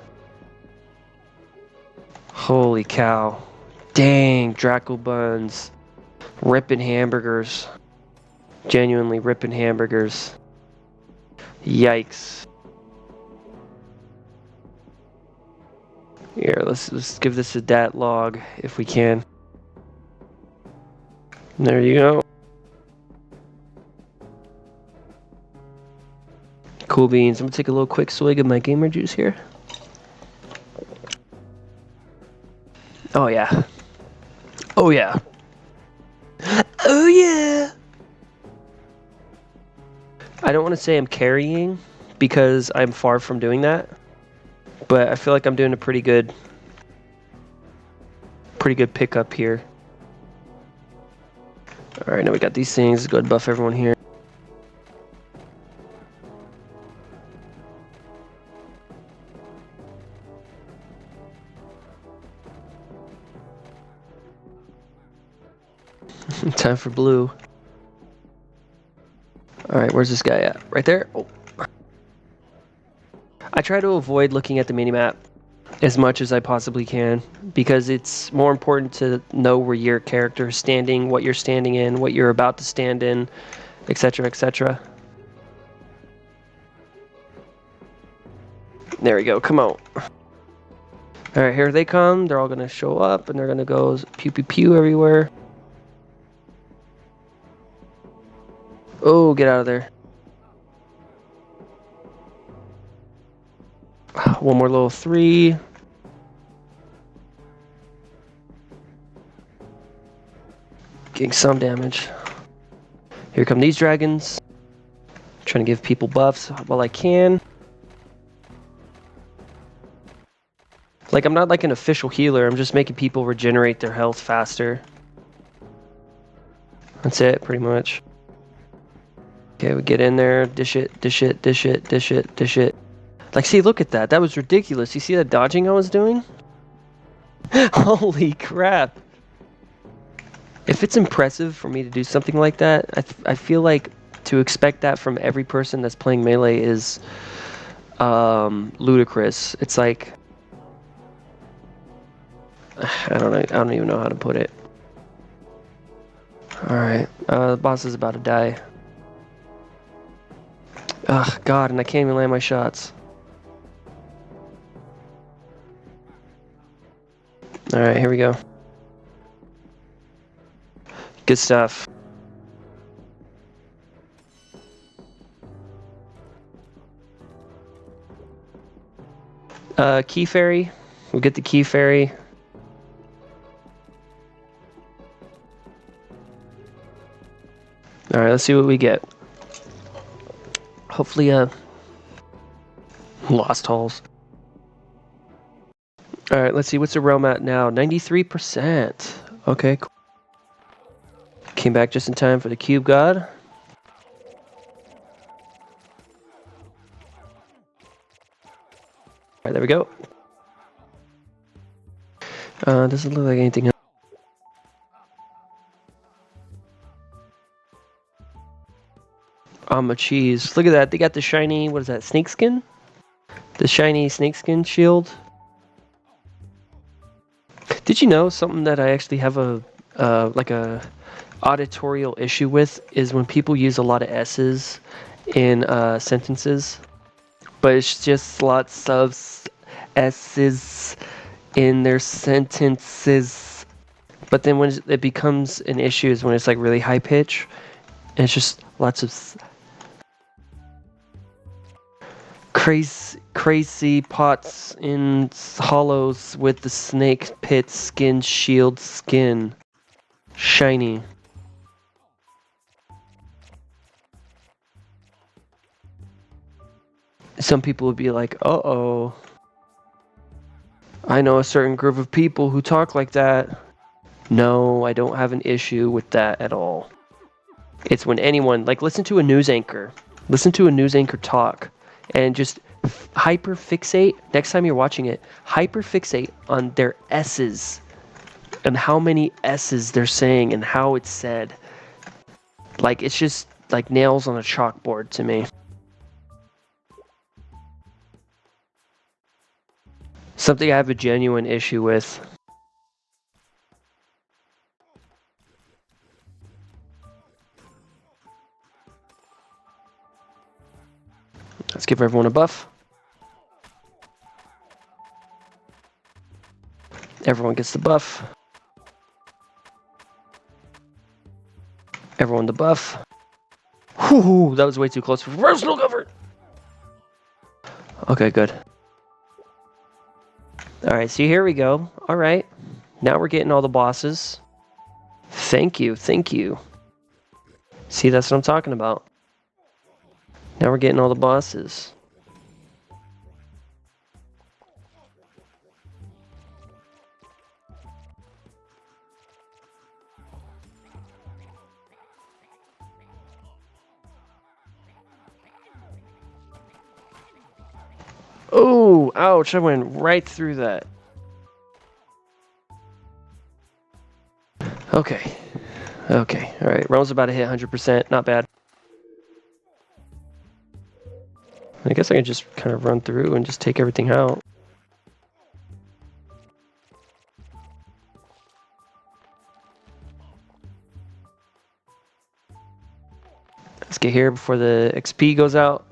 Holy cow. Dang, Draco buns. Ripping hamburgers. Genuinely ripping hamburgers. Yikes. Here, let's give this a dat log if we can. There you go. Cool beans. I'm gonna take a little quick swig of my gamer juice here. Oh yeah. Oh yeah. Oh yeah. I don't want to say I'm carrying because I'm far from doing that, but I feel like I'm doing a pretty good pickup here. All right, now we got these things. Let's go ahead and buff everyone here. Time for blue. Alright, where's this guy at? Right there? Oh. I try to avoid looking at the minimap as much as I possibly can because it's more important to know where your character is standing, what you're standing in, what you're about to stand in, etc., etc. There we go, come on. Alright, here they come. They're all gonna show up and they're gonna go pew pew pew everywhere. Oh, get out of there. One more level 3. Getting some damage. Here come these dragons. Trying to give people buffs while I can. Like, I'm not like an official healer. I'm just making people regenerate their health faster. That's it, pretty much. Okay, we get in there. Dish it, dish it, dish it, dish it, dish it. Like, see, look at that. That was ridiculous. You see that dodging I was doing? Holy crap. If it's impressive for me to do something like that, I feel like to expect that from every person that's playing Melee is ludicrous. It's like, I don't even know how to put it. Alright, the boss is about to die. Ugh, God, and I can't even land my shots. Alright, here we go. Good stuff. Key fairy. We'll get the key fairy. Alright, let's see what we get. Hopefully, lost holes. Alright, let's see, what's the realm at now? 93%. Okay, cool. Came back just in time for the cube god. Alright, there we go. Doesn't look like anything else. I'm a cheese. Look at that. They got the shiny, what is that, snakeskin? The shiny snakeskin shield. Did you know something that I actually have a like a auditorial issue with is when people use a lot of S's in sentences, but it's just lots of S's in their sentences. But then when it becomes an issue is when it's like really high pitch, and it's just lots of crazy pots in hollows with the snake pit skin shield skin shiny. Some people would be like, uh-oh, I know a certain group of people who talk like that. No, I don't have an issue with that at all. It's when anyone, like, listen to a news anchor talk and just hyper fixate, next time you're watching it, hyper fixate on their S's and how many S's they're saying and how it's said. Like, it's just like nails on a chalkboard to me. Something I have a genuine issue with. Let's give everyone a buff. Everyone gets the buff. Everyone the buff. Whew, that was way too close for personal cover. Okay, good. Alright, so here we go. Alright. Now we're getting all the bosses. Thank you, thank you. See, that's what I'm talking about. Now we're getting all the bosses. Oh, ouch, I went right through that. Okay. Okay, alright. Realm's about to hit 100%. Not bad. I guess I can just kind of run through and just take everything out. Let's get here before the XP goes out.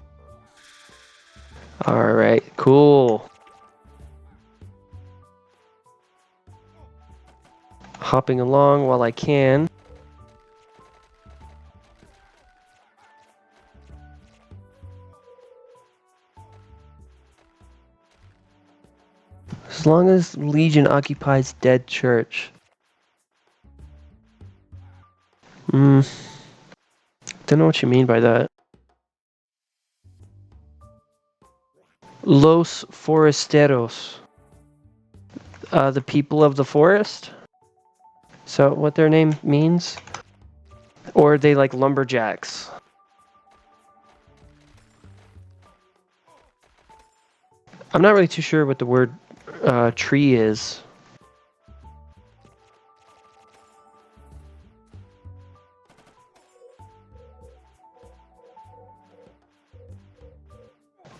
Alright, cool. Hopping along while I can. As long as Legion occupies dead church. Don't know what you mean by that. Los Forasteros. The people of the forest? So what their name means? Or are they like lumberjacks? I'm not really too sure what the word tree is.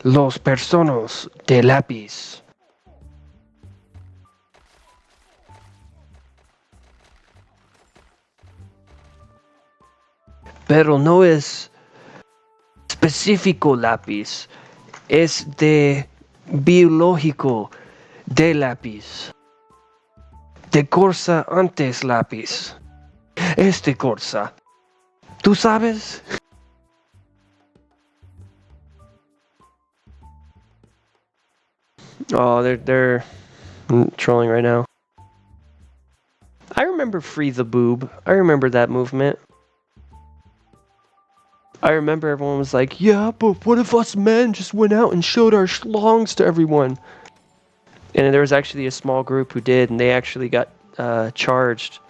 Los personas de lápiz. Pero no es específico lápiz. Es de biológico de lápiz. De corsa antes lápiz. Este corsa. ¿Tú sabes? Oh, they're trolling right now. I remember Free the Boob. I remember that movement. I remember everyone was like, yeah, but what if us men just went out and showed our schlongs to everyone? And there was actually a small group who did, and they actually got charged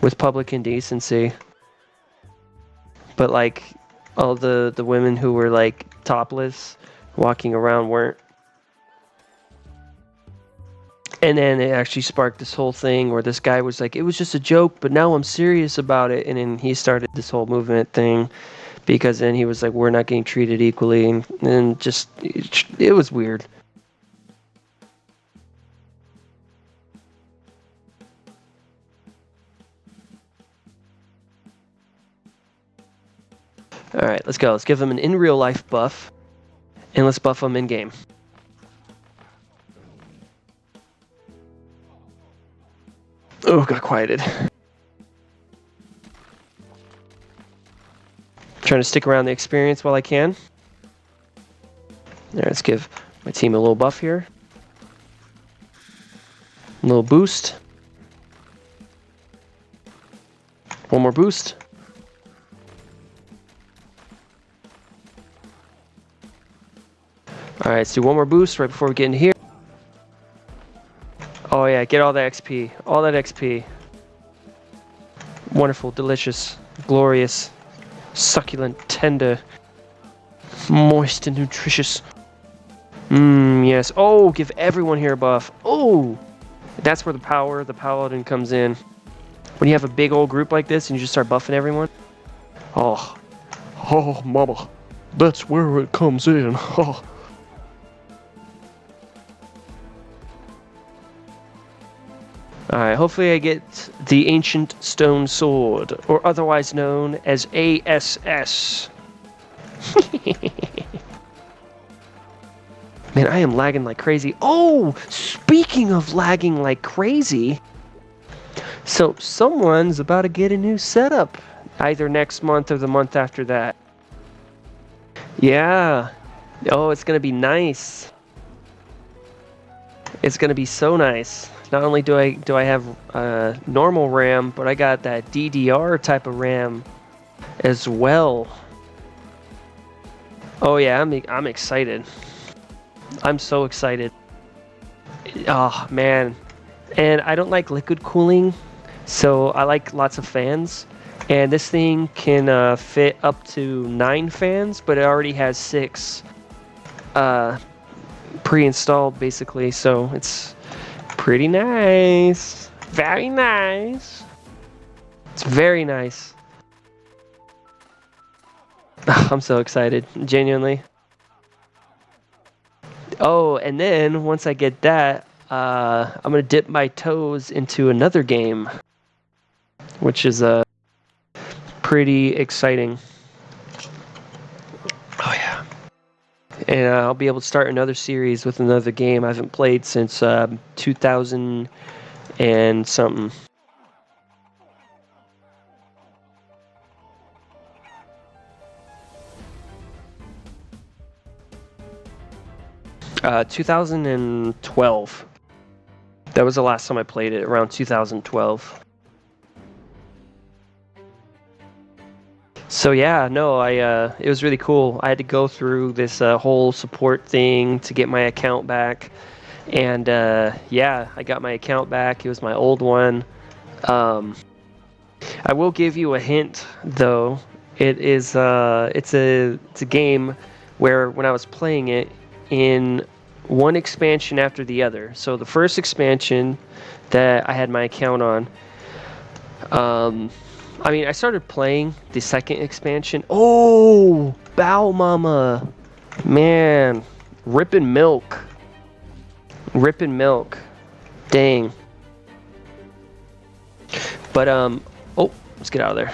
with public indecency. But like, all the women who were like topless, walking around weren't. And then it actually sparked this whole thing where this guy was like, it was just a joke, but now I'm serious about it. And then he started this whole movement thing because then he was like, we're not getting treated equally. And just, it was weird. All right, let's go. Let's give them an in real life buff and let's buff them in game. Oh, got quieted. Trying to stick around the experience while I can. All right, let's give my team a little buff here. A little boost. One more boost. All right, let's do one more boost right before we get in here. Oh yeah, get all that XP. All that XP. Wonderful, delicious, glorious, succulent, tender, moist and nutritious. Yes. Oh, give everyone here a buff. Oh, that's where the power of the Paladin comes in. When you have a big old group like this and you just start buffing everyone. Oh, mama, that's where it comes in. Oh. Alright, hopefully I get the Ancient Stone Sword, or otherwise known as ASS. Man, I am lagging like crazy. Oh, speaking of lagging like crazy, so someone's about to get a new setup, either next month or the month after that. Yeah. Oh, it's gonna be nice. It's gonna be so nice. Not only do I have normal RAM, but I got that DDR type of RAM as well. Oh yeah, I'm excited. I'm so excited. Oh man, and I don't like liquid cooling, so I like lots of fans. And this thing can fit up to 9 fans, but it already has 6 pre-installed basically, so it's pretty nice. Very nice. It's very nice. I'm so excited, genuinely. Oh, and then once I get that, I'm gonna dip my toes into another game, which is pretty exciting. Oh yeah. And I'll be able to start another series with another game I haven't played since 2000 and something. 2012. That was the last time I played it, around 2012. So yeah, no, it was really cool. I had to go through this whole support thing to get my account back, and yeah, I got my account back. It was my old one. I will give you a hint, though. It's a game where when I was playing it in one expansion after the other. So the first expansion that I had my account on, I mean, I started playing the second expansion. Oh, Bow Mama, man, ripping milk, dang. But oh, let's get out of there.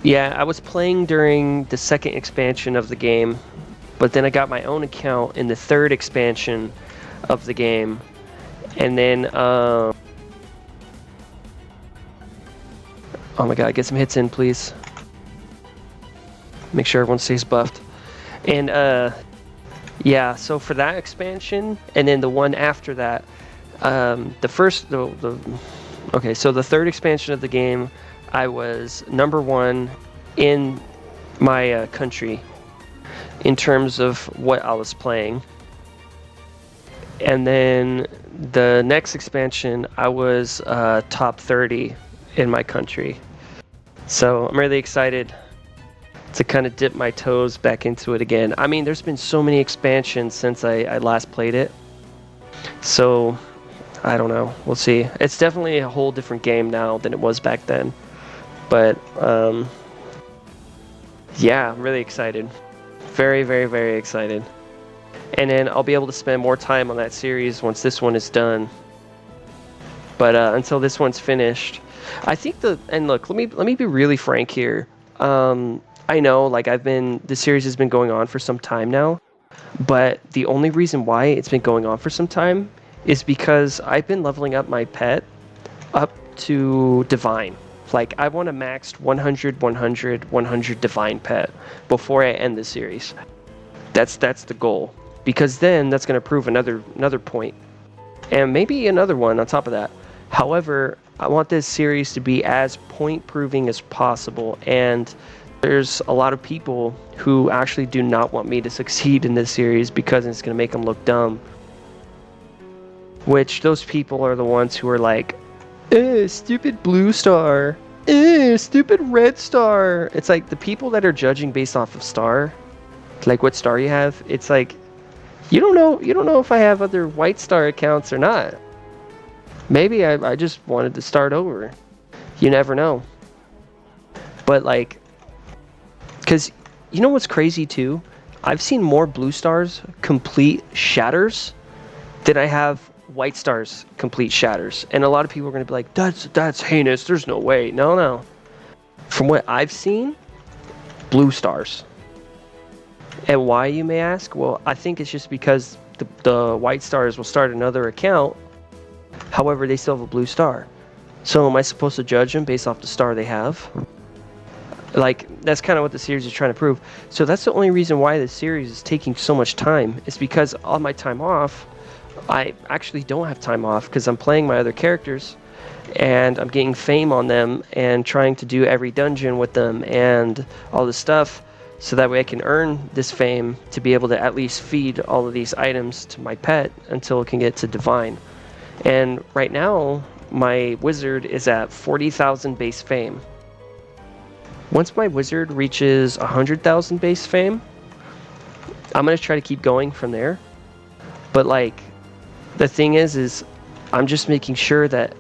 Yeah, I was playing during the second expansion of the game, but then I got my own account in the third expansion of the game, and then oh my god, get some hits in, please. Make sure everyone stays buffed. And yeah, so for that expansion, and then the one after that, okay, so the third expansion of the game, I was #1 in my country in terms of what I was playing. And then the next expansion, I was top 30 in my country. So I'm really excited to kind of dip my toes back into it again. I mean, there's been so many expansions since I last played it. So I don't know. We'll see. It's definitely a whole different game now than it was back then. But yeah, I'm really excited. Very, very, very excited. And then I'll be able to spend more time on that series once this one is done. But until this one's finished, I think and look, let me be really frank here. I know, like, the series has been going on for some time now, but the only reason why it's been going on for some time is because I've been leveling up my pet up to Divine. Like, I want a maxed 100, 100, 100 Divine pet before I end the series. That's the goal, because then that's going to prove another point, and maybe another one on top of that. However, I want this series to be as point proving as possible, and there's a lot of people who actually do not want me to succeed in this series because it's going to make them look dumb. Which, those people are the ones who are like, stupid blue star, stupid red star. It's like the people that are judging based off of star, like what star you have. It's like, you don't know if I have other white star accounts or not. Maybe I just wanted to start over. You never know. But like, because you know what's crazy too? I've seen more blue stars complete shatters than I have white stars complete shatters. And a lot of people are going to be like, that's heinous. There's no way. No. From what I've seen, blue stars. And why, you may ask? Well, I think it's just because the white stars will start another account. However, they still have a blue star. So am I supposed to judge them based off the star they have? Like, that's kind of what the series is trying to prove. So that's the only reason why this series is taking so much time. It's because on my time off, I actually don't have time off because I'm playing my other characters and I'm getting fame on them and trying to do every dungeon with them and all this stuff, so that way I can earn this fame to be able to at least feed all of these items to my pet until it can get to Divine. And right now, my wizard is at 40,000 base fame. Once my wizard reaches 100,000 base fame, I'm going to try to keep going from there. But like, the thing is I'm just making sure that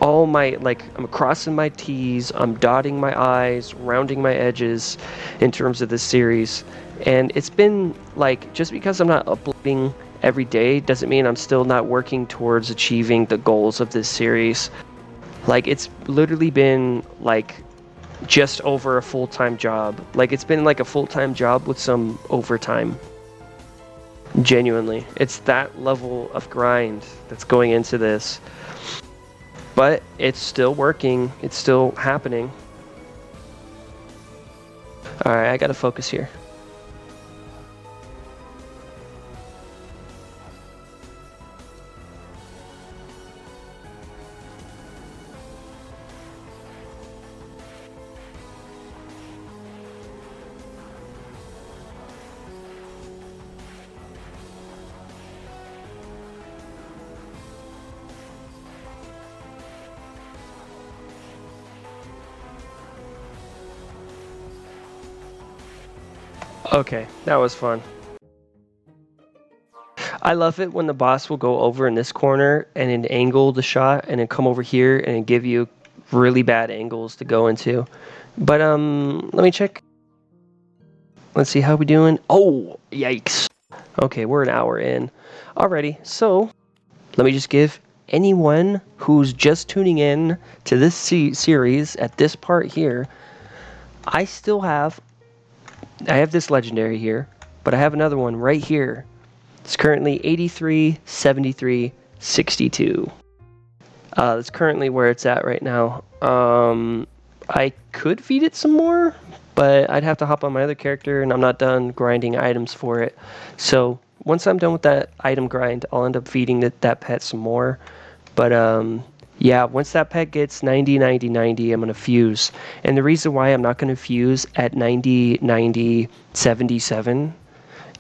all my, like, I'm crossing my T's, I'm dotting my I's, rounding my edges in terms of this series. And it's been, like, just because I'm not uploading every day doesn't mean I'm still not working towards achieving the goals of this series. Like, it's literally been, like, just over a full-time job. Like, it's been like a full-time job with some overtime. Genuinely. It's that level of grind that's going into this. But it's still working. It's still happening. Alright, I gotta focus here. Okay, that was fun. I love it when the boss will go over in this corner and then angle the shot and then come over here and give you really bad angles to go into. But let me check. Let's see how we doing. Oh, yikes. Okay, we're an hour in. Alrighty, so let me just give anyone who's just tuning in to this series at this part here, I have this legendary here, but I have another one right here. It's currently 83, 73, 62. That's currently where it's at right now. I could feed it some more, but I'd have to hop on my other character, and I'm not done grinding items for it. So once I'm done with that item grind, I'll end up feeding that pet some more. But yeah, once that pet gets 90, 90, 90, I'm going to fuse. And the reason why I'm not going to fuse at 90, 90, 77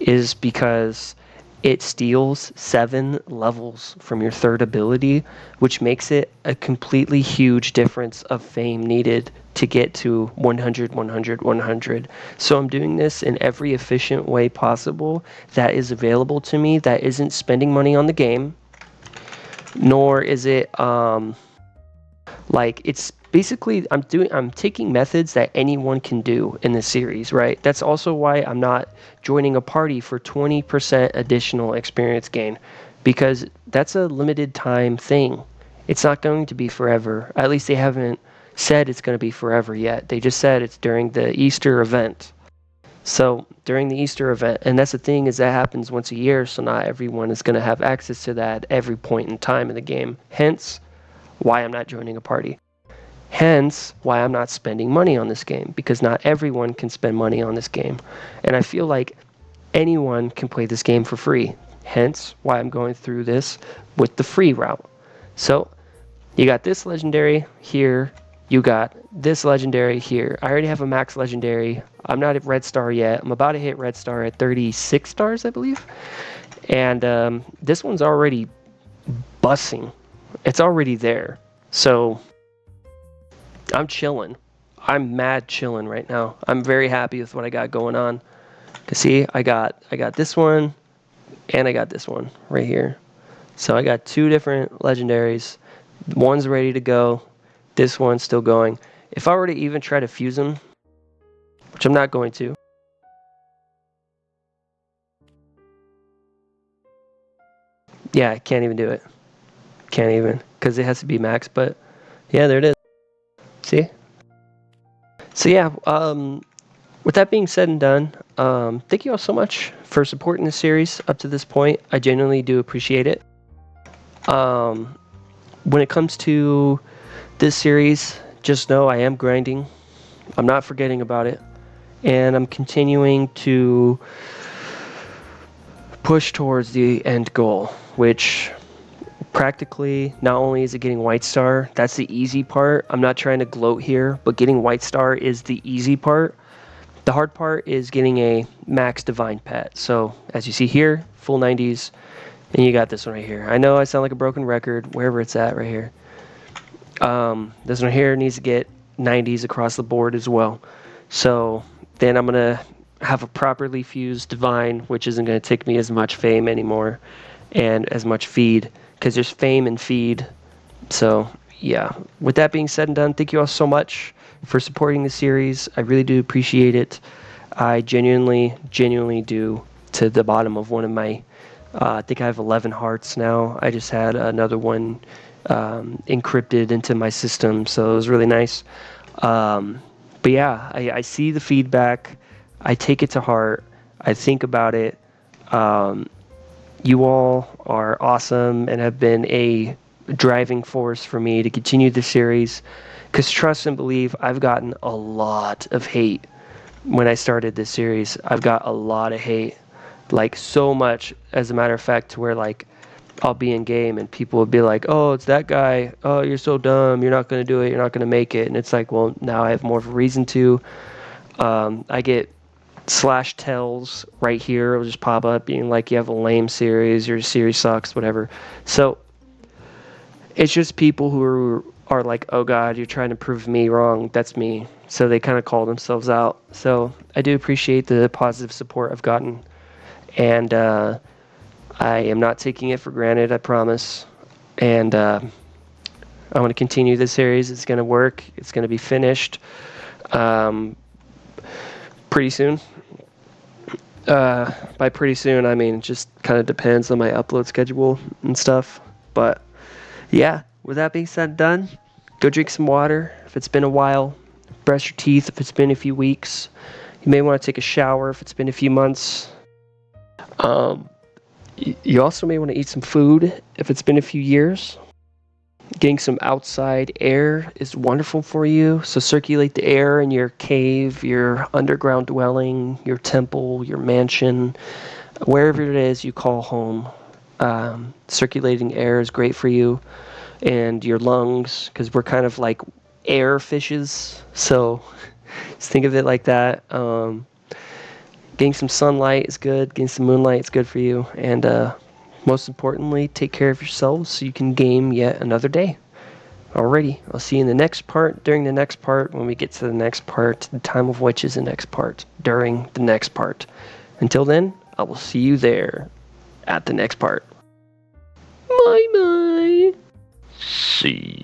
is because it steals 7 levels from your third ability, which makes it a completely huge difference of fame needed to get to 100, 100, 100. So I'm doing this in every efficient way possible that is available to me, that isn't spending money on the game, nor is it like, it's basically I'm taking methods that anyone can do in this series, right? That's also why I'm not joining a party for 20% additional experience gain, because that's a limited time thing. It's not going to be forever. At least they haven't said it's going to be forever yet. They just said it's during the Easter event. So during the Easter event, and that's the thing, is that happens once a year, so not everyone is going to have access to that at every point in time in the game. Hence why I'm not joining a party. Hence why I'm not spending money on this game, because not everyone can spend money on this game. And I feel like anyone can play this game for free. Hence why I'm going through this with the free route. So you got this legendary here. You got this legendary here. I already have a max legendary. I'm not at red star yet. I'm about to hit red star at 36 stars, I believe. And this one's already bussing. It's already there. So I'm chilling. I'm mad chilling right now. I'm very happy with what I got going on. Cause see, I got this one, and I got this one right here. So I got 2 different legendaries. One's ready to go. This one's still going. If I were to even try to fuse them, which I'm not going to. Yeah, I can't even do it. Can't even, because it has to be max. But yeah, there it is. See? So yeah, with that being said and done, thank you all so much for supporting this series up to this point. I genuinely do appreciate it. When it comes to this series, just know I am grinding. I'm not forgetting about it. And I'm continuing to push towards the end goal, which practically, not only is it getting white star, that's the easy part. I'm not trying to gloat here, but getting white star is the easy part. The hard part is getting a max divine pet. So as you see here, full 90s, and you got this one right here. I know I sound like a broken record, wherever it's at right here. This one here needs to get 90s across the board as well. So then I'm going to have a properly fused divine, which isn't going to take me as much fame anymore and as much feed, because there's fame and feed. So yeah, with that being said and done, thank you all so much for supporting the series. I really do appreciate it. I genuinely do, to the bottom of one of my, I think I have 11 hearts now. I just had another one encrypted into my system, so it was really nice. But yeah, I see the feedback. I take it to heart. I think about it. You all are awesome and have been a driving force for me to continue the series. Because trust and believe, I've gotten a lot of hate when I started this series. I've got a lot of hate. Like, so much, as a matter of fact, to where, like, I'll be in game and people will be like, oh, it's that guy. Oh, you're so dumb. You're not going to do it. You're not going to make it. And it's like, well, now I have more of a reason to. I get slash tells right here. It'll just pop up being like, you have a lame series, your series sucks, whatever. So it's just people who are like, oh God, you're trying to prove me wrong. That's me. So they kind of call themselves out. So I do appreciate the positive support I've gotten. And I am not taking it for granted, I promise. And I want to continue this series. It's going to work. It's going to be finished pretty soon. By pretty soon, I mean, it just kind of depends on my upload schedule and stuff. But yeah, with that being said and done, go drink some water if it's been a while. Brush your teeth if it's been a few weeks. You may want to take a shower if it's been a few months. You also may want to eat some food if it's been a few years. Getting some outside air is wonderful for you. So circulate the air in your cave, your underground dwelling, your temple, your mansion, wherever it is you call home. Circulating air is great for you and your lungs, because we're kind of like air fishes. So just think of it like that. Getting some sunlight is good. Getting some moonlight is good for you. And most importantly, take care of yourselves so you can game yet another day. Alrighty, I'll see you in the next part, during the next part, when we get to the next part, the time of which is the next part, during the next part. Until then, I will see you there at the next part. Bye-bye. See